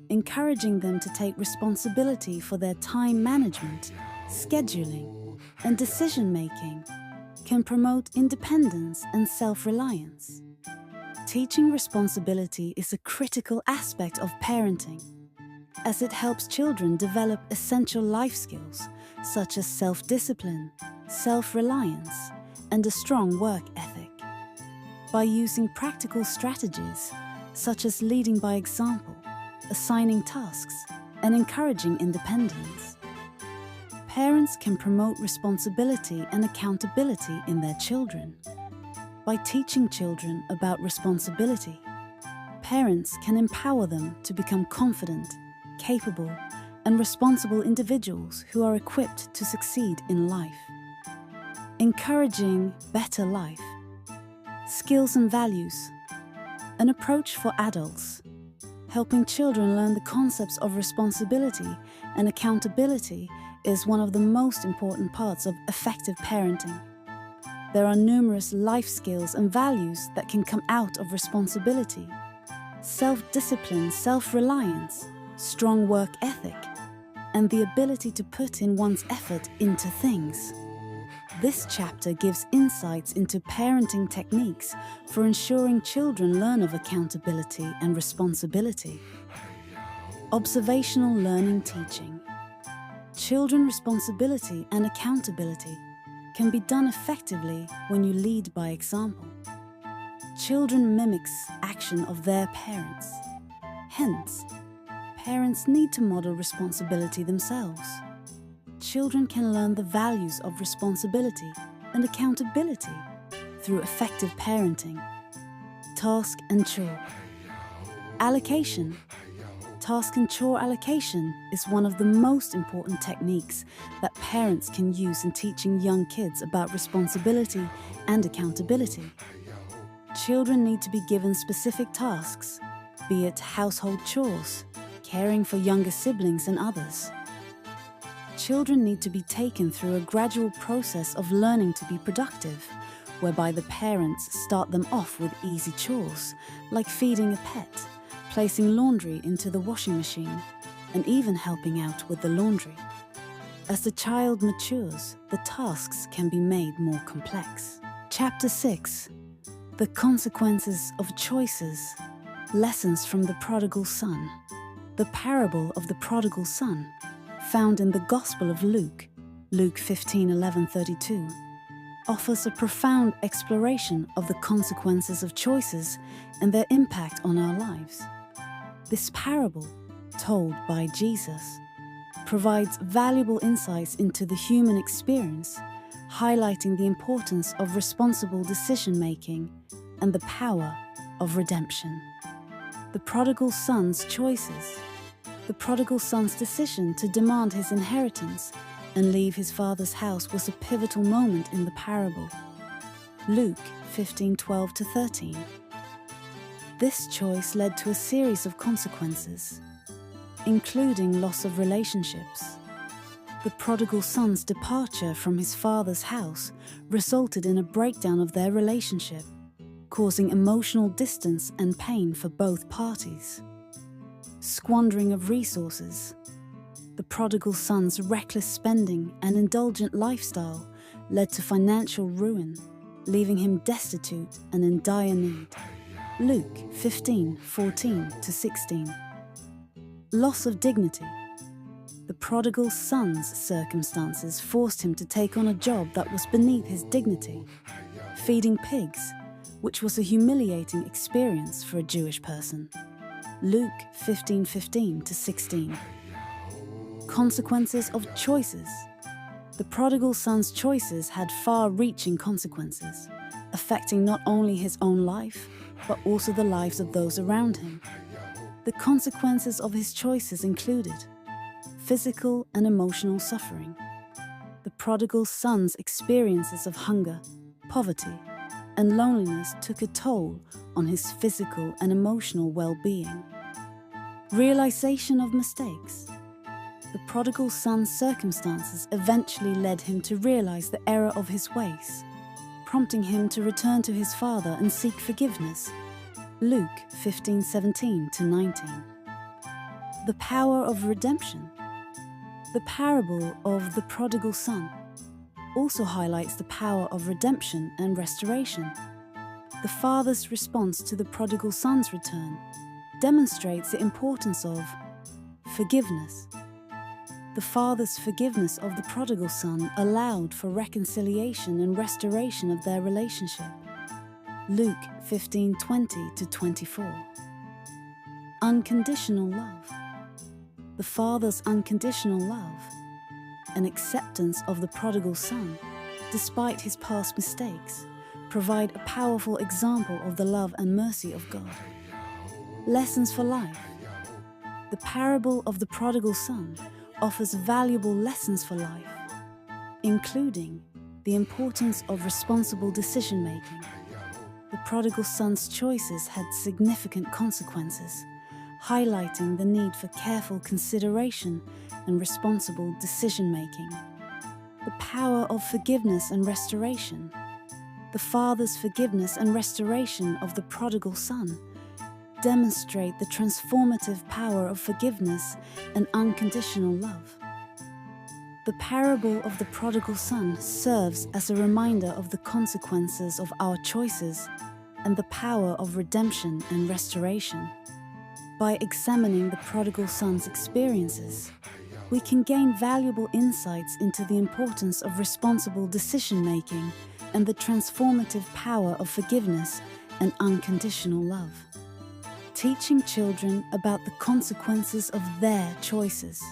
encouraging them to take responsibility for their time management, scheduling, and decision-making can promote independence and self-reliance. Teaching responsibility is a critical aspect of parenting, as it helps children develop essential life skills such as self-discipline, self-reliance, and a strong work ethic. By using practical strategies such as leading by example, assigning tasks, and encouraging independence, Parents can promote responsibility and accountability in their children. By teaching children about responsibility, parents can empower them to become confident, capable, and responsible individuals who are equipped to succeed in life. Encouraging better life, skills and values, an approach for adults, helping children learn the concepts of responsibility and accountability is one of the most important parts of effective parenting. There are numerous life skills and values that can come out of responsibility: self-discipline, self-reliance, strong work ethic, and the ability to put in one's effort into things. This chapter gives insights into parenting techniques for ensuring children learn of accountability and responsibility. Observational learning teaching. Children responsibility and accountability can be done effectively when you lead by example. Children mimics action of their parents. Hence, parents need to model responsibility themselves. Children can learn the values of responsibility and accountability through effective parenting. Task and chore. Allocation. Task and chore allocation is one of the most important techniques that parents can use in teaching young kids about responsibility and accountability. Children need to be given specific tasks, be it household chores, caring for younger siblings and others. Children need to be taken through a gradual process of learning to be productive, whereby the parents start them off with easy chores, like feeding a pet, placing laundry into the washing machine, and even helping out with the laundry. As the child matures, the tasks can be made more complex. Chapter 6. The consequences of choices. Lessons from the prodigal son. The parable of the prodigal son, found in the Gospel of Luke, Luke 15:11-32, offers a profound exploration of the consequences of choices and their impact on our lives. This parable, told by Jesus, provides valuable insights into the human experience, highlighting the importance of responsible decision-making and the power of redemption. The prodigal son's choices. The prodigal son's decision to demand his inheritance and leave his father's house was a pivotal moment in the parable. Luke 15:12-13. This choice led to a series of consequences, including loss of relationships. The prodigal son's departure from his father's house resulted in a breakdown of their relationship, causing emotional distance and pain for both parties. Squandering of resources. The prodigal son's reckless spending and indulgent lifestyle led to financial ruin, leaving him destitute and in dire need. Luke 15:14-16. Loss of dignity. The prodigal son's circumstances forced him to take on a job that was beneath his dignity, feeding pigs, which was a humiliating experience for a Jewish person. Luke 15:15-16. Consequences of choices. The prodigal son's choices had far-reaching consequences, affecting not only his own life, but also the lives of those around him. The consequences of his choices included physical and emotional suffering. The prodigal son's experiences of hunger, poverty, and loneliness took a toll on his physical and emotional well-being. Realization of mistakes. The prodigal son's circumstances eventually led him to realize the error of his ways, prompting him to return to his father and seek forgiveness. Luke 15:17-19. The power of redemption. The parable of the prodigal son also highlights the power of redemption and restoration. The father's response to the prodigal son's return demonstrates the importance of forgiveness. The father's forgiveness of the prodigal son allowed for reconciliation and restoration of their relationship. Luke 15:20-24. Unconditional love. The father's unconditional love. and acceptance of the prodigal son, despite his past mistakes, provide a powerful example of the love and mercy of God. Lessons for life. The parable of the prodigal son offers valuable lessons for life, including the importance of responsible decision-making. The prodigal son's choices had significant consequences, highlighting the need for careful consideration and responsible decision-making. The power of forgiveness and restoration. The father's forgiveness and restoration of the prodigal son demonstrate the transformative power of forgiveness and unconditional love. The parable of the prodigal son serves as a reminder of the consequences of our choices and the power of redemption and restoration. By examining the prodigal son's experiences, we can gain valuable insights into the importance of responsible decision-making and the transformative power of forgiveness and unconditional love. Teaching children about the consequences of their choices.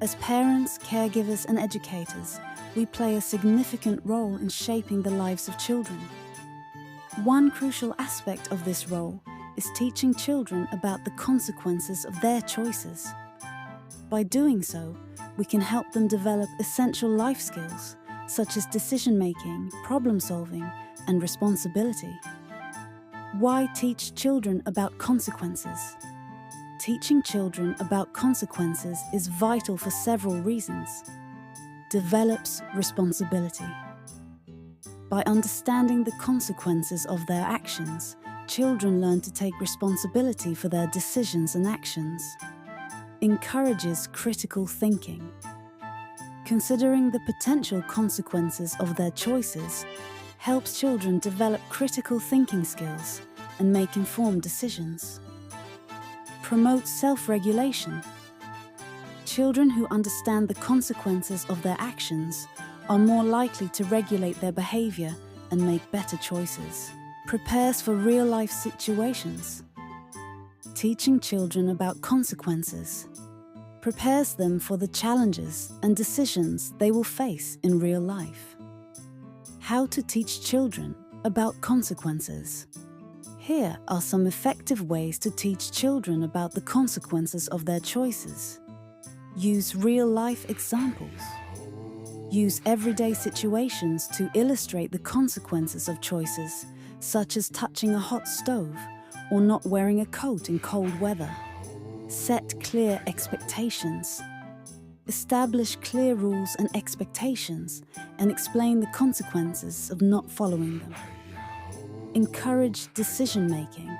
As parents, caregivers, and educators, we play a significant role in shaping the lives of children. One crucial aspect of this role is teaching children about the consequences of their choices. By doing so, we can help them develop essential life skills such as decision-making, problem-solving, and responsibility. Why teach children about consequences? Teaching children about consequences is vital for several reasons. Develops responsibility. By understanding the consequences of their actions, children learn to take responsibility for their decisions and actions. Encourages critical thinking. Considering the potential consequences of their choices helps children develop critical thinking skills and make informed decisions. Promotes self-regulation. Children who understand the consequences of their actions are more likely to regulate their behavior and make better choices. Prepares for real-life situations. Teaching children about consequences prepares them for the challenges and decisions they will face in real life. How to teach children about consequences. Here are some effective ways to teach children about the consequences of their choices. Use real-life examples. Use everyday situations to illustrate the consequences of choices, such as touching a hot stove or not wearing a coat in cold weather. Set clear expectations. Establish clear rules and expectations and explain the consequences of not following them. Encourage decision-making.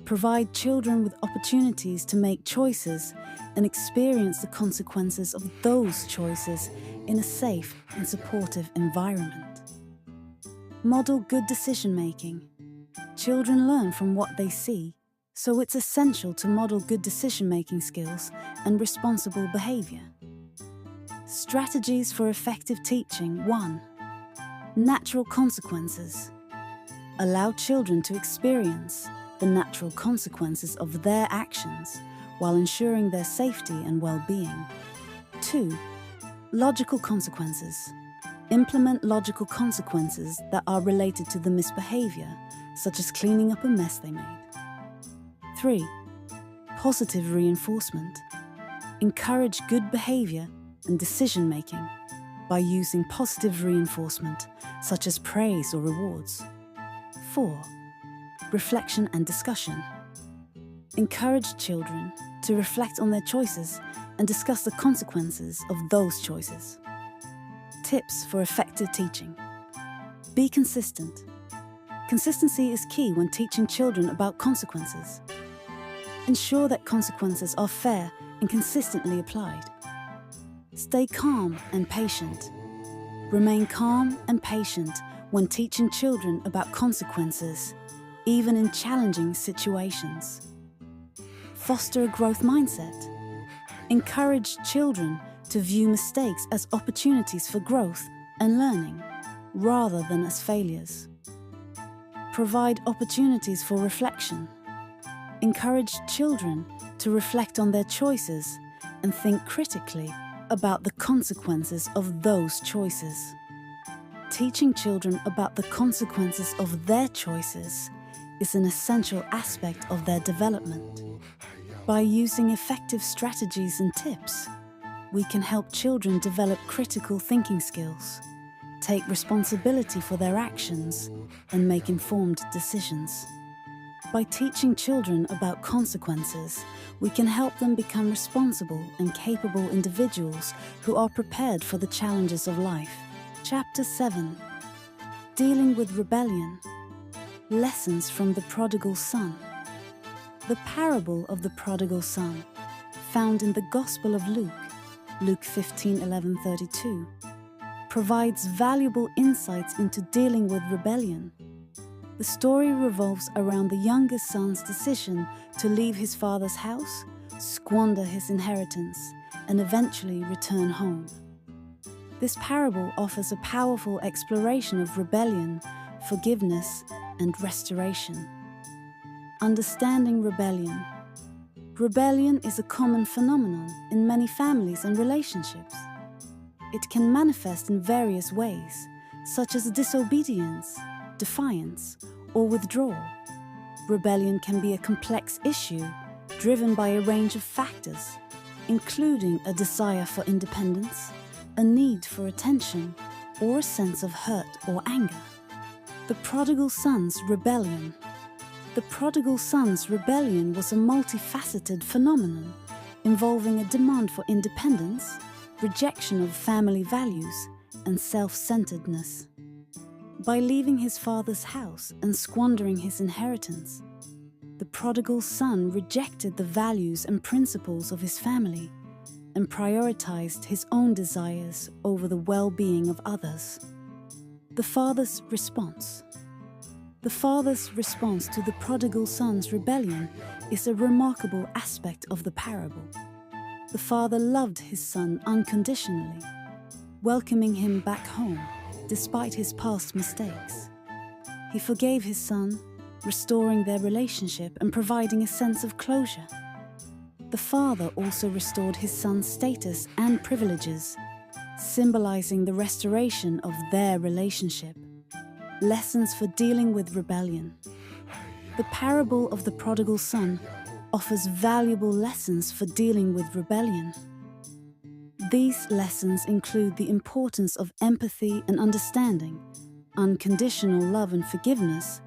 Provide children with opportunities to make choices and experience the consequences of those choices in a safe and supportive environment. Model good decision-making. Children learn from what they see, so it's essential to model good decision-making skills and responsible behavior. Strategies for effective teaching. 1. Natural consequences. Allow children to experience the natural consequences of their actions while ensuring their safety and well-being. 2. Logical consequences. Implement logical consequences that are related to the misbehavior, such as cleaning up a mess they made. 3. Positive reinforcement. Encourage good behavior and decision-making by using positive reinforcement, such as praise or rewards. 4. Reflection and discussion. Encourage children to reflect on their choices and discuss the consequences of those choices. Tips for effective teaching. Be consistent. Consistency is key when teaching children about consequences. Ensure that consequences are fair and consistently applied. Stay calm and patient. Remain calm and patient when teaching children about consequences, even in challenging situations. Foster a growth mindset. Encourage children to view mistakes as opportunities for growth and learning, rather than as failures. Provide opportunities for reflection. Encourage children to reflect on their choices and think critically about the consequences of those choices. Teaching children about the consequences of their choices is an essential aspect of their development. By using effective strategies and tips, we can help children develop critical thinking skills, take responsibility for their actions, and make informed decisions. By teaching children about consequences, we can help them become responsible and capable individuals who are prepared for the challenges of life. Chapter 7. Dealing with Rebellion. Lessons from the Prodigal Son. The parable of the prodigal son, found in the Gospel of Luke, Luke 15:11-32, provides valuable insights into dealing with rebellion. The story revolves around the youngest son's decision to leave his father's house, squander his inheritance, and eventually return home. This parable offers a powerful exploration of rebellion, forgiveness, and restoration. Understanding rebellion. Rebellion is a common phenomenon in many families and relationships. It can manifest in various ways, such as disobedience, defiance, or withdrawal. Rebellion can be a complex issue driven by a range of factors, including a desire for independence, a need for attention, or a sense of hurt or anger. The prodigal son's rebellion. The prodigal son's rebellion was a multifaceted phenomenon involving a demand for independence, rejection of family values, and self-centeredness. By leaving his father's house and squandering his inheritance, the prodigal son rejected the values and principles of his family and prioritized his own desires over the well-being of others. The father's response. The father's response to the prodigal son's rebellion is a remarkable aspect of the parable. The father loved his son unconditionally, welcoming him back home despite his past mistakes. He forgave his son, restoring their relationship and providing a sense of closure. The father also restored his son's status and privileges, symbolizing the restoration of their relationship. Lessons for dealing with rebellion. The parable of the prodigal son offers valuable lessons for dealing with rebellion. These lessons include the importance of empathy and understanding, unconditional love and forgiveness,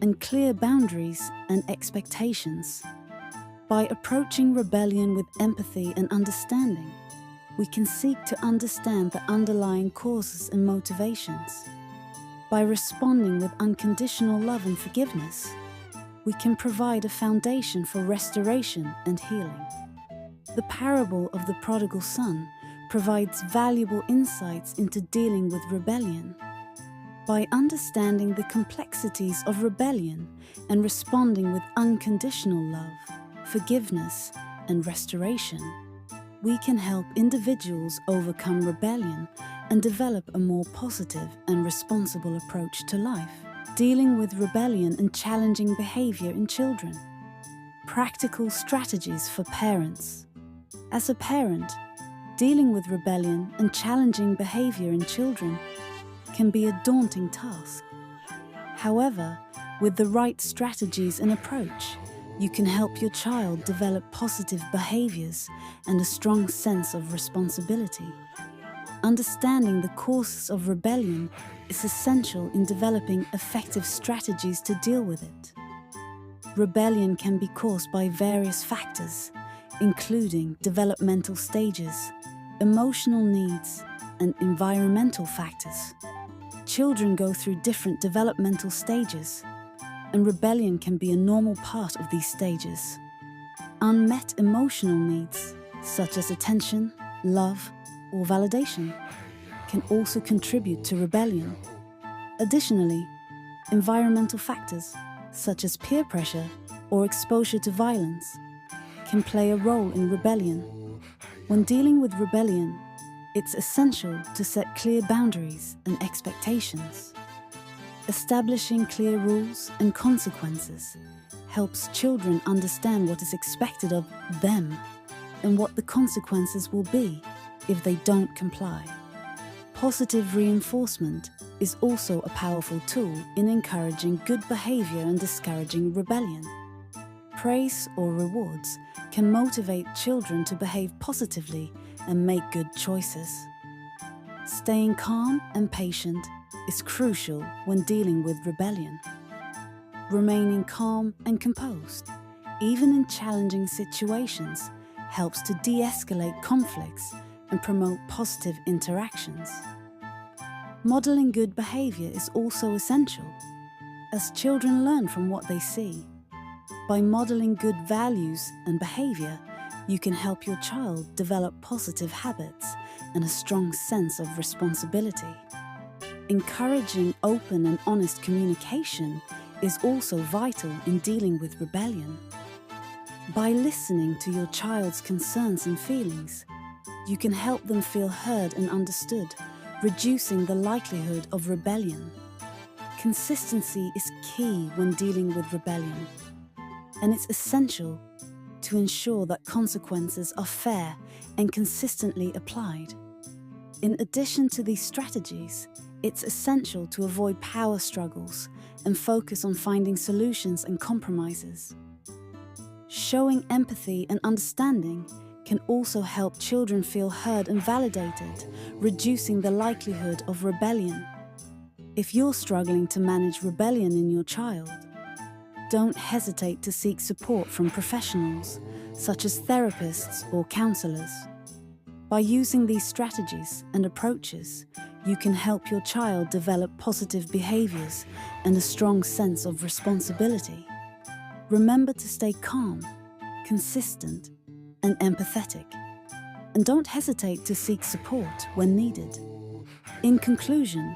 and clear boundaries and expectations. By approaching rebellion with empathy and understanding, we can seek to understand the underlying causes and motivations. By responding with unconditional love and forgiveness, we can provide a foundation for restoration and healing. The parable of the prodigal son provides valuable insights into dealing with rebellion. By understanding the complexities of rebellion and responding with unconditional love, forgiveness, and restoration, we can help individuals overcome rebellion and develop a more positive and responsible approach to life. Dealing with rebellion and challenging behavior in children. Practical strategies for parents. As a parent, dealing with rebellion and challenging behavior in children can be a daunting task. However, with the right strategies and approach, you can help your child develop positive behaviors and a strong sense of responsibility. Understanding the causes of rebellion is essential in developing effective strategies to deal with it. Rebellion can be caused by various factors, including developmental stages, emotional needs, and environmental factors. Children go through different developmental stages, and rebellion can be a normal part of these stages. Unmet emotional needs, such as attention, love, or validation, can also contribute to rebellion. Additionally, environmental factors, such as peer pressure or exposure to violence, can play a role in rebellion. When dealing with rebellion, it's essential to set clear boundaries and expectations. Establishing clear rules and consequences helps children understand what is expected of them and what the consequences will be. if they don't comply. Positive reinforcement is also a powerful tool in encouraging good behavior and discouraging rebellion. Praise or rewards can motivate children to behave positively and make good choices. Staying calm and patient is crucial when dealing with rebellion. Remaining calm and composed, even in challenging situations, helps to de-escalate conflicts and promote positive interactions. Modeling good behavior is also essential, as children learn from what they see. By modeling good values and behavior, you can help your child develop positive habits and a strong sense of responsibility. Encouraging open and honest communication is also vital in dealing with rebellion. By listening to your child's concerns and feelings, you can help them feel heard and understood, reducing the likelihood of rebellion. Consistency is key when dealing with rebellion, and it's essential to ensure that consequences are fair and consistently applied. In addition to these strategies, it's essential to avoid power struggles and focus on finding solutions and compromises. Showing empathy and understanding can also help children feel heard and validated, reducing the likelihood of rebellion. If you're struggling to manage rebellion in your child, don't hesitate to seek support from professionals, such as therapists or counselors. By using these strategies and approaches, you can help your child develop positive behaviors and a strong sense of responsibility. Remember to stay calm, consistent, and empathetic, and don't hesitate to seek support when needed. In conclusion,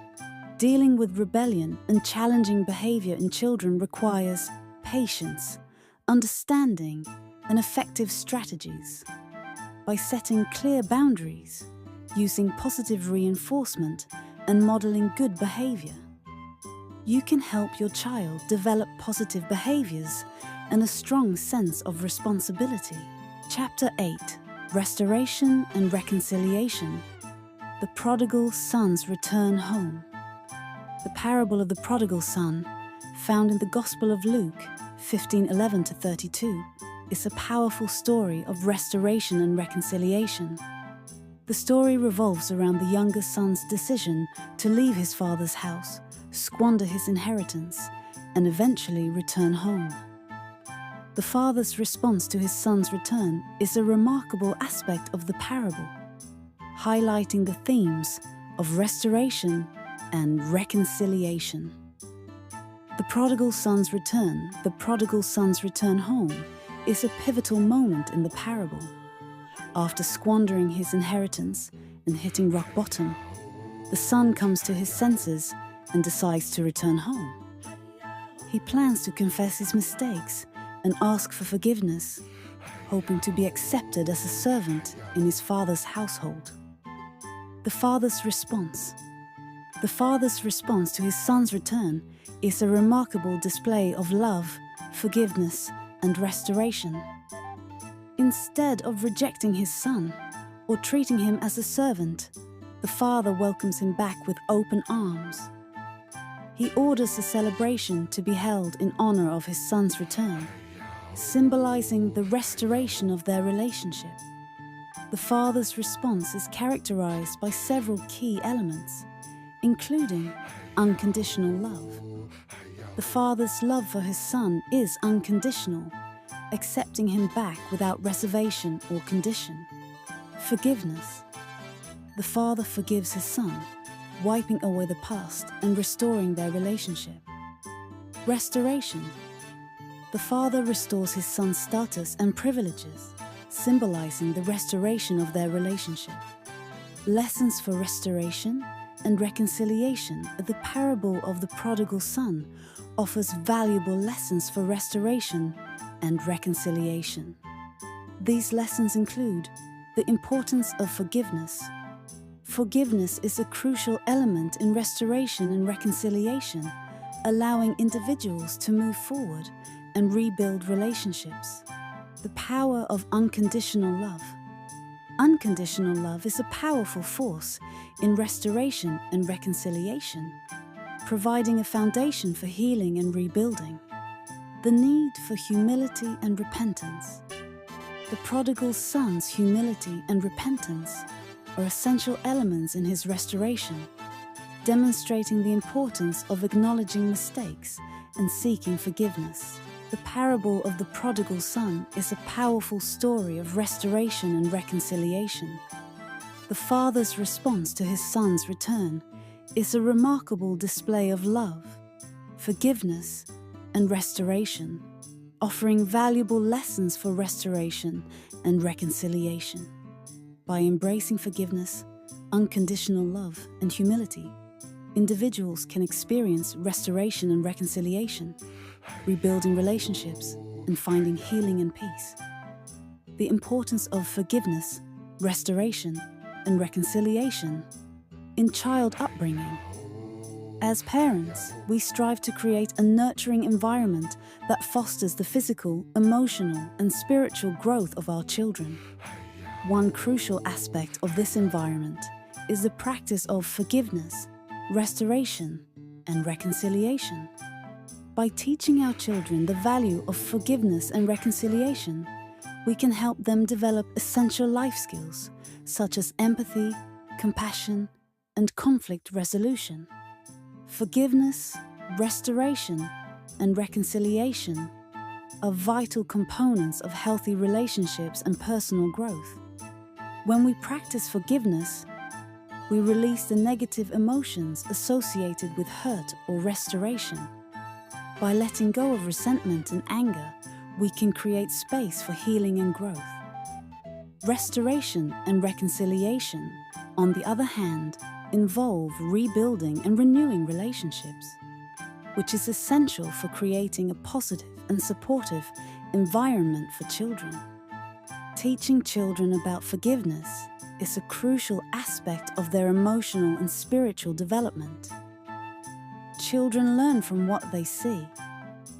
dealing with rebellion and challenging behavior in children requires patience, understanding, and effective strategies. By setting clear boundaries, using positive reinforcement, and modeling good behavior, you can help your child develop positive behaviors and a strong sense of responsibility. Chapter 8: Restoration and Reconciliation. The Prodigal Son's Return Home. The parable of the prodigal son, found in the Gospel of Luke 15:11-32, is a powerful story of restoration and reconciliation. The story revolves around the younger son's decision to leave his father's house, squander his inheritance, and eventually return home. The father's response to his son's return is a remarkable aspect of the parable, highlighting the themes of restoration and reconciliation. The prodigal son's return home, is a pivotal moment in the parable. After squandering his inheritance and hitting rock bottom, the son comes to his senses and decides to return home. He plans to confess his mistakes and ask for forgiveness, hoping to be accepted as a servant in his father's household. The father's response to his son's return is a remarkable display of love, forgiveness, and restoration. Instead of rejecting his son or treating him as a servant, the father welcomes him back with open arms. He orders a celebration to be held in honor of his son's return, symbolizing the restoration of their relationship. The father's response is characterized by several key elements, including unconditional love. The father's love for his son is unconditional, accepting him back without reservation or condition. Forgiveness. The father forgives his son, wiping away the past and restoring their relationship. Restoration. The father restores his son's status and privileges, symbolizing the restoration of their relationship. Lessons for restoration and reconciliation. The parable of the prodigal son offers valuable lessons for restoration and reconciliation. These lessons include the importance of forgiveness. Forgiveness is a crucial element in restoration and reconciliation, allowing individuals to move forward and rebuild relationships. The power of unconditional love. unconditional love is a powerful force in restoration and reconciliation, providing a foundation for healing and rebuilding. The need for humility and repentance. The prodigal son's humility and repentance are essential elements in his restoration, demonstrating the importance of acknowledging mistakes and seeking forgiveness. The parable of the prodigal son is a powerful story of restoration and reconciliation. The father's response to his son's return is a remarkable display of love, forgiveness, and restoration, offering valuable lessons for restoration and reconciliation. By embracing forgiveness, unconditional love, and humility, individuals can experience restoration and reconciliation, rebuilding relationships, and finding healing and peace. The importance of forgiveness, restoration, and reconciliation in child upbringing. As parents, we strive to create a nurturing environment that fosters the physical, emotional, and spiritual growth of our children. One crucial aspect of this environment is the practice of forgiveness, restoration, and reconciliation. By teaching our children the value of forgiveness and reconciliation, we can help them develop essential life skills such as empathy, compassion, and conflict resolution. Forgiveness, restoration, and reconciliation are vital components of healthy relationships and personal growth. When we practice forgiveness, we release the negative emotions associated with hurt or restoration. By letting go of resentment and anger, we can create space for healing and growth. Restoration and reconciliation, on the other hand, involve rebuilding and renewing relationships, which is essential for creating a positive and supportive environment for children. Teaching children about forgiveness is a crucial aspect of their emotional and spiritual development. Children learn from what they see,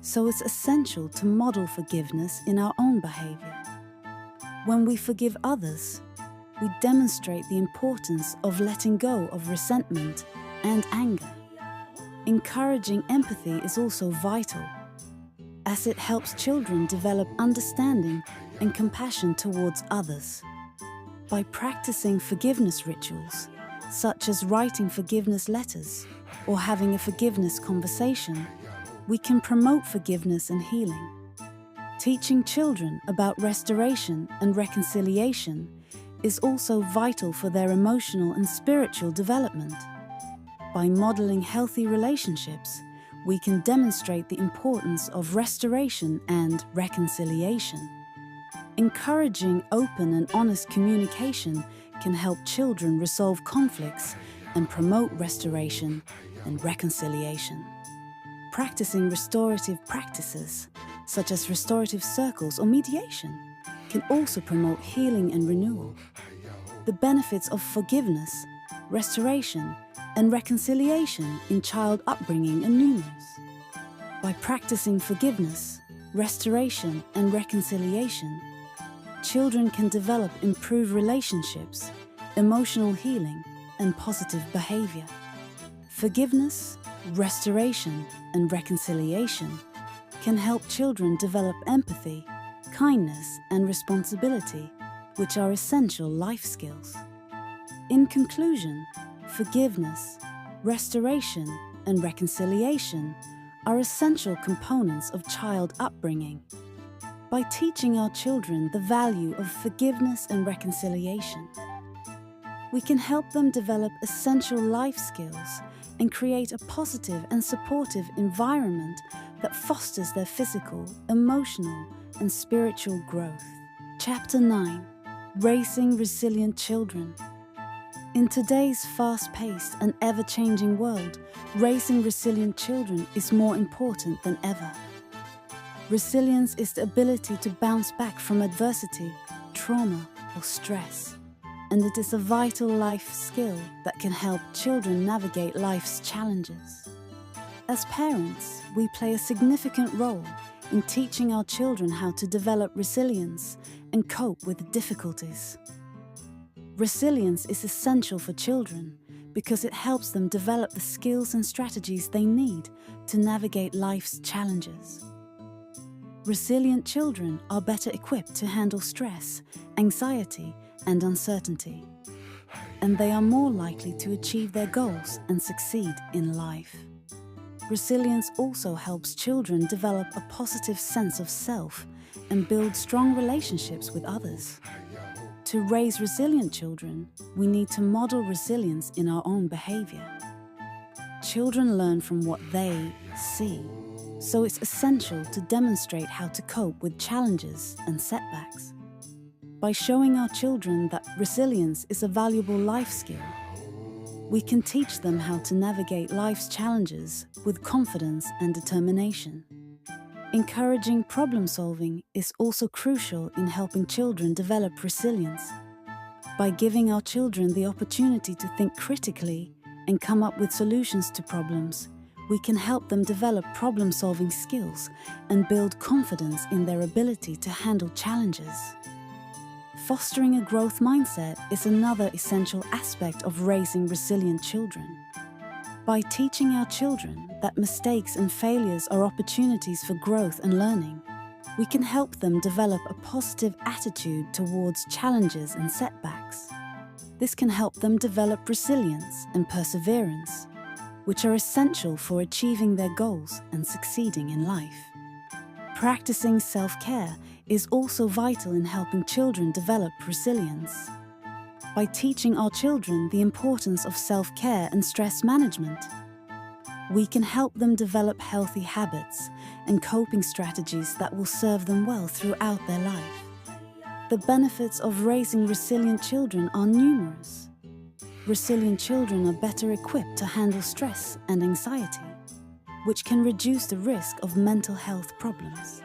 so it's essential to model forgiveness in our own behavior. When we forgive others, we demonstrate the importance of letting go of resentment and anger. Encouraging empathy is also vital, as it helps children develop understanding and compassion towards others. By practicing forgiveness rituals, such as writing forgiveness letters or having a forgiveness conversation, we can promote forgiveness and healing. Teaching children about restoration and reconciliation is also vital for their emotional and spiritual development. By modeling healthy relationships, we can demonstrate the importance of restoration and reconciliation. Encouraging open and honest communication can help children resolve conflicts and promote restoration and reconciliation. Practicing restorative practices, such as restorative circles or mediation, can also promote healing and renewal. The benefits of forgiveness, restoration, and reconciliation in child upbringing are numerous. By practicing forgiveness, restoration, and reconciliation, children can develop improved relationships, emotional healing, and positive behavior. Forgiveness, restoration, and reconciliation can help children develop empathy, kindness, and responsibility, which are essential life skills. In conclusion, forgiveness, restoration, and reconciliation are essential components of child upbringing. By teaching our children the value of forgiveness and reconciliation, we can help them develop essential life skills and create a positive and supportive environment that fosters their physical, emotional, and spiritual growth. Chapter 9: Raising Resilient Children. In today's fast-paced and ever-changing world, raising resilient children is more important than ever. Resilience is the ability to bounce back from adversity, trauma, or stress, and it is a vital life skill that can help children navigate life's challenges. As parents, we play a significant role in teaching our children how to develop resilience and cope with difficulties. Resilience is essential for children because it helps them develop the skills and strategies they need to navigate life's challenges. Resilient children are better equipped to handle stress, anxiety, and uncertainty, and they are more likely to achieve their goals and succeed in life. Resilience also helps children develop a positive sense of self and build strong relationships with others. To raise resilient children, we need to model resilience in our own behavior. Children learn from what they see, so it's essential to demonstrate how to cope with challenges and setbacks. By showing our children that resilience is a valuable life skill, we can teach them how to navigate life's challenges with confidence and determination. Encouraging problem solving is also crucial in helping children develop resilience. By giving our children the opportunity to think critically and come up with solutions to problems, we can help them develop problem-solving skills and build confidence in their ability to handle challenges. Fostering a growth mindset is another essential aspect of raising resilient children. By teaching our children that mistakes and failures are opportunities for growth and learning, we can help them develop a positive attitude towards challenges and setbacks. This can help them develop resilience and perseverance, which are essential for achieving their goals and succeeding in life. Practicing self-care is also vital in helping children develop resilience. By teaching our children the importance of self-care and stress management, we can help them develop healthy habits and coping strategies that will serve them well throughout their life. The benefits of raising resilient children are numerous. Resilient children are better equipped to handle stress and anxiety, which can reduce the risk of mental health problems.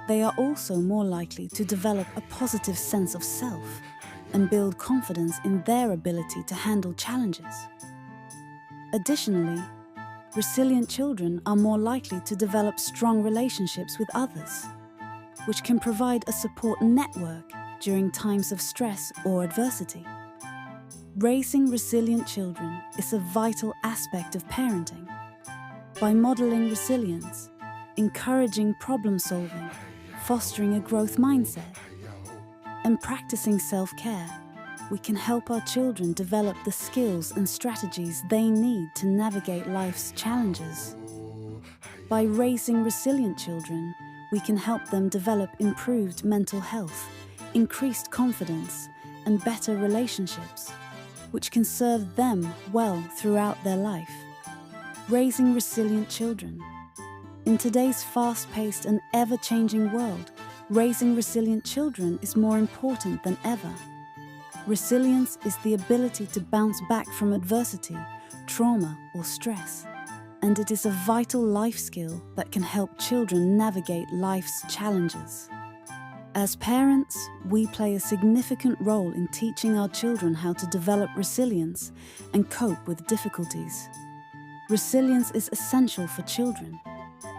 They are also more likely to develop a positive sense of self and build confidence in their ability to handle challenges. Additionally, resilient children are more likely to develop strong relationships with others, which can provide a support network during times of stress or adversity. Raising resilient children is a vital aspect of parenting. By modeling resilience, encouraging problem-solving, fostering a growth mindset, and practicing self-care, we can help our children develop the skills and strategies they need to navigate life's challenges. By raising resilient children, we can help them develop improved mental health, increased confidence, and better relationships, which can serve them well throughout their life. Raising resilient children. In today's fast-paced and ever-changing world, raising resilient children is more important than ever. Resilience is the ability to bounce back from adversity, trauma, or stress, and it is a vital life skill that can help children navigate life's challenges. As parents, we play a significant role in teaching our children how to develop resilience and cope with difficulties. Resilience is essential for children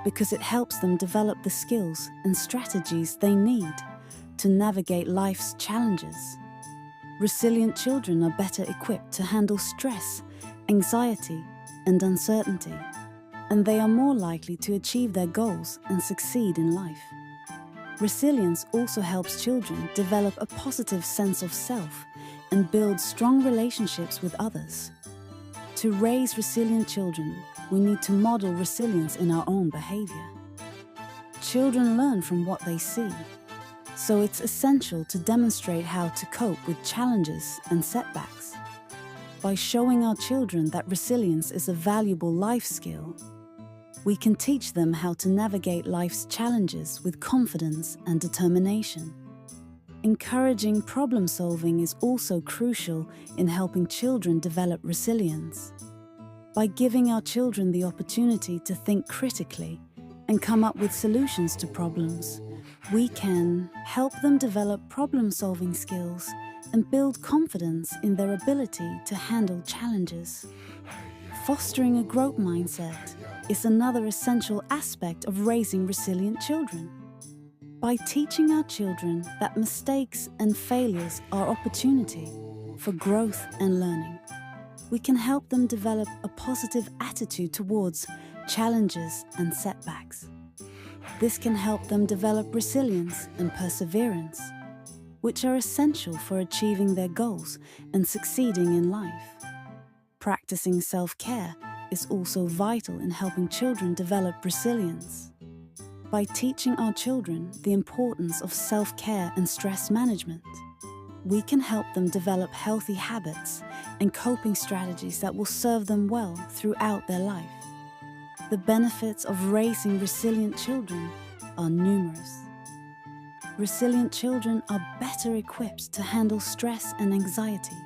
because it helps them develop the skills and strategies they need to navigate life's challenges. Resilient children are better equipped to handle stress, anxiety, and uncertainty, and they are more likely to achieve their goals and succeed in life. Resilience also helps children develop a positive sense of self and build strong relationships with others. To raise resilient children, we need to model resilience in our own behavior. Children learn from what they see, so it's essential to demonstrate how to cope with challenges and setbacks. By showing our children that resilience is a valuable life skill, we can teach them how to navigate life's challenges with confidence and determination. Encouraging problem solving is also crucial in helping children develop resilience. By giving our children the opportunity to think critically and come up with solutions to problems, we can help them develop problem-solving skills and build confidence in their ability to handle challenges. Fostering a growth mindset is another essential aspect of raising resilient children. By teaching our children that mistakes and failures are opportunity, for growth and learning. We can help them develop a positive attitude towards challenges and setbacks. This can help them develop resilience and perseverance, which are essential for achieving their goals and succeeding in life. Practicing self-care is also vital in helping children develop resilience. By teaching our children the importance of self-care and stress management, we can help them develop healthy habits and coping strategies that will serve them well throughout their life. The benefits of raising resilient children are numerous. Resilient children are better equipped to handle stress and anxiety,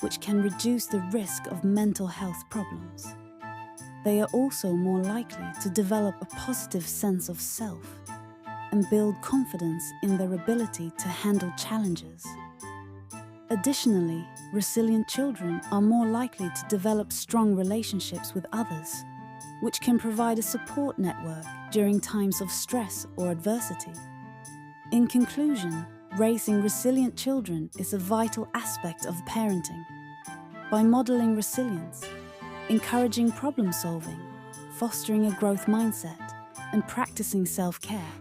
which can reduce the risk of mental health problems. They are also more likely to develop a positive sense of self and build confidence in their ability to handle challenges. Additionally, resilient children are more likely to develop strong relationships with others, which can provide a support network during times of stress or adversity. In conclusion, raising resilient children is a vital aspect of parenting. By modeling resilience, encouraging problem solving, fostering a growth mindset, and practicing self-care,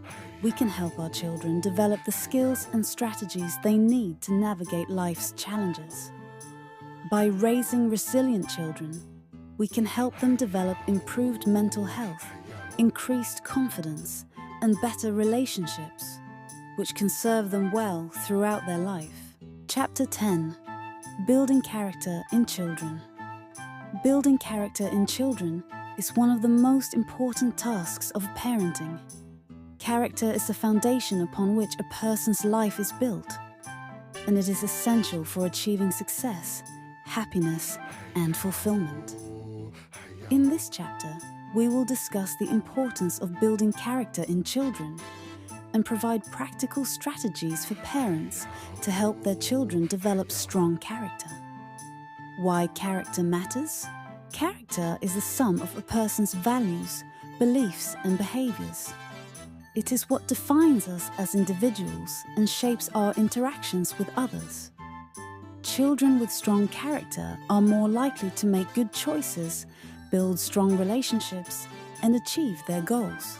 we can help our children develop the skills and strategies they need to navigate life's challenges. By raising resilient children, we can help them develop improved mental health, increased confidence, and better relationships, which can serve them well throughout their life. Chapter 10. Building Character in Children. Building character in children is one of the most important tasks of parenting. Character is the foundation upon which a person's life is built, and it is essential for achieving success, happiness, and fulfillment. In this chapter, we will discuss the importance of building character in children and provide practical strategies for parents to help their children develop strong character. Why character matters? Character is the sum of a person's values, beliefs, and behaviors. It is what defines us as individuals and shapes our interactions with others. Children with strong character are more likely to make good choices, build strong relationships, and achieve their goals.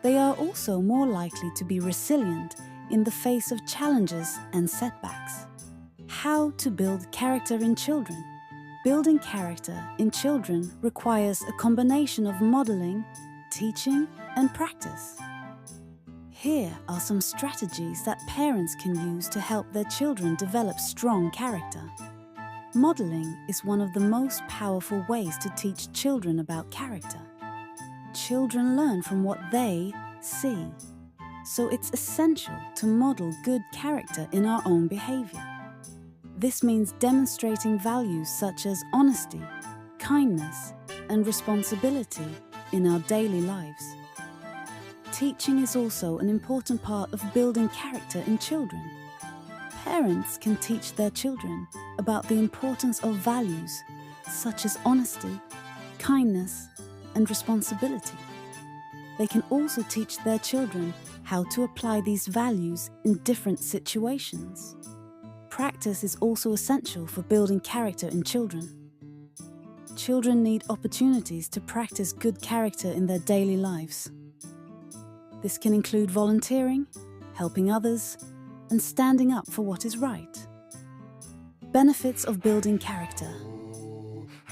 They are also more likely to be resilient in the face of challenges and setbacks. How to build character in children? Building character in children requires a combination of modeling, teaching, and practice. Here are some strategies that parents can use to help their children develop strong character. Modeling is one of the most powerful ways to teach children about character. Children learn from what they see, so it's essential to model good character in our own behavior. This means demonstrating values such as honesty, kindness, and responsibility in our daily lives. Teaching is also an important part of building character in children. Parents can teach their children about the importance of values such as honesty, kindness, and responsibility. They can also teach their children how to apply these values in different situations. Practice is also essential for building character in children. Children need opportunities to practice good character in their daily lives. This can include volunteering, helping others, and standing up for what is right. Benefits of building character.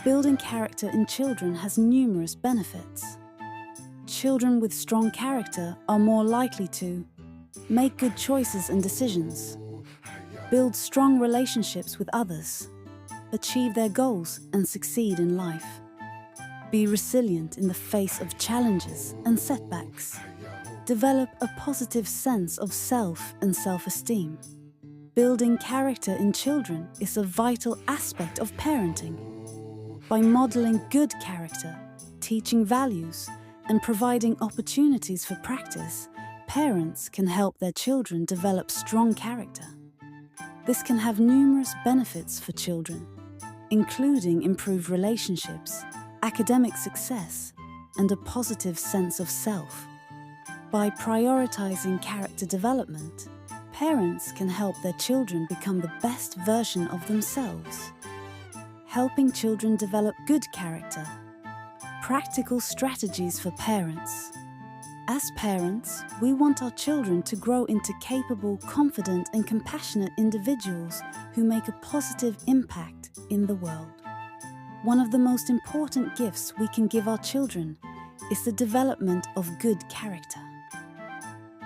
Building character in children has numerous benefits. Children with strong character are more likely to make good choices and decisions, build strong relationships with others, achieve their goals and succeed in life, be resilient in the face of challenges and setbacks, develop a positive sense of self and self-esteem. Building character in children is a vital aspect of parenting. By modeling good character, teaching values, and providing opportunities for practice, parents can help their children develop strong character. This can have numerous benefits for children, including improved relationships, academic success, and a positive sense of self. By prioritizing character development, Parents can help their children become the best version of themselves. Helping children develop good character. Practical strategies for parents. As parents, we want our children to grow into capable, confident, and compassionate individuals who make a positive impact in the world. One of the most important gifts we can give our children is the development of good character.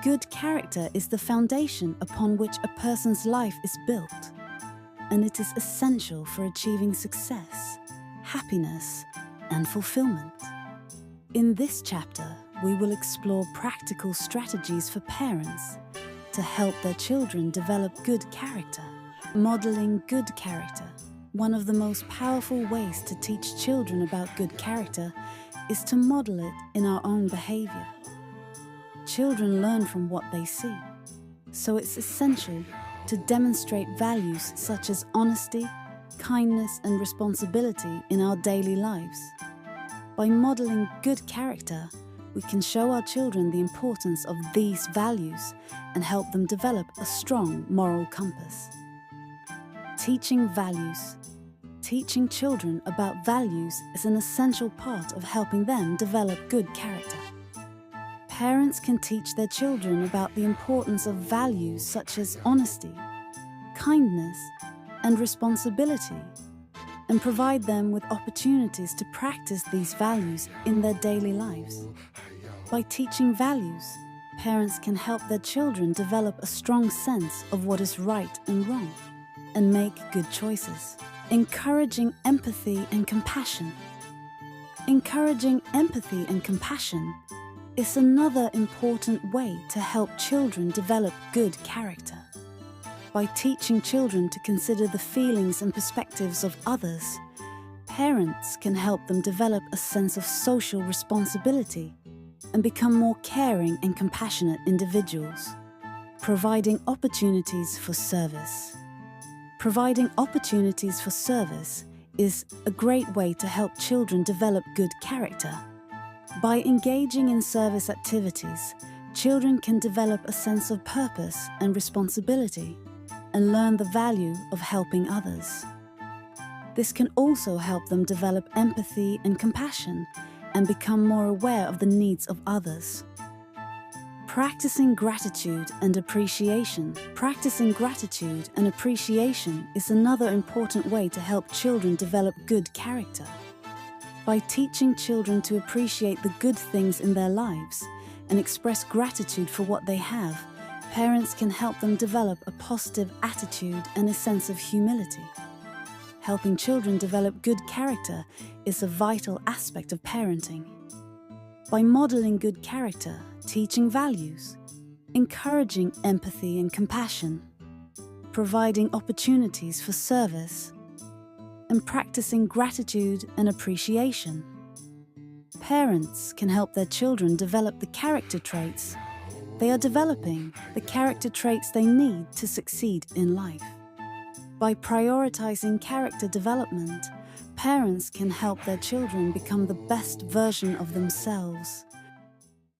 Good character is the foundation upon which a person's life is built, and it is essential for achieving success, happiness, and fulfillment. In this chapter, we will explore practical strategies for parents to help their children develop good character. Modeling good character. One of the most powerful ways to teach children about good character is to model it in our own behavior. Children learn from what they see, so it's essential to demonstrate values such as honesty, kindness, and responsibility in our daily lives. By modeling good character, we can show our children the importance of these values and help them develop a strong moral compass. Teaching values. Teaching children about values is an essential part of helping them develop good character. Parents can teach their children about the importance of values such as honesty, kindness, and responsibility, and provide them with opportunities to practice these values in their daily lives. By teaching values, parents can help their children develop a strong sense of what is right and wrong, and make good choices. Encouraging empathy and compassion. Encouraging empathy and compassion is another important way to help children develop good character. By teaching children to consider the feelings and perspectives of others, parents can help them develop a sense of social responsibility and become more caring and compassionate individuals. Providing opportunities for service. Providing opportunities for service is a great way to help children develop good character. By engaging in service activities, children can develop a sense of purpose and responsibility and learn the value of helping others. This can also help them develop empathy and compassion and become more aware of the needs of others. Practicing gratitude and appreciation. Practicing gratitude and appreciation is another important way to help children develop good character. By teaching children to appreciate the good things in their lives and express gratitude for what they have, parents can help them develop a positive attitude and a sense of humility. Helping children develop good character is a vital aspect of parenting. By modeling good character, teaching values, encouraging empathy and compassion, providing opportunities for service, and practicing gratitude and appreciation, parents can help their children develop the character traits they are developing, the character traits they need to succeed in life. By prioritizing character development, parents can help their children become the best version of themselves.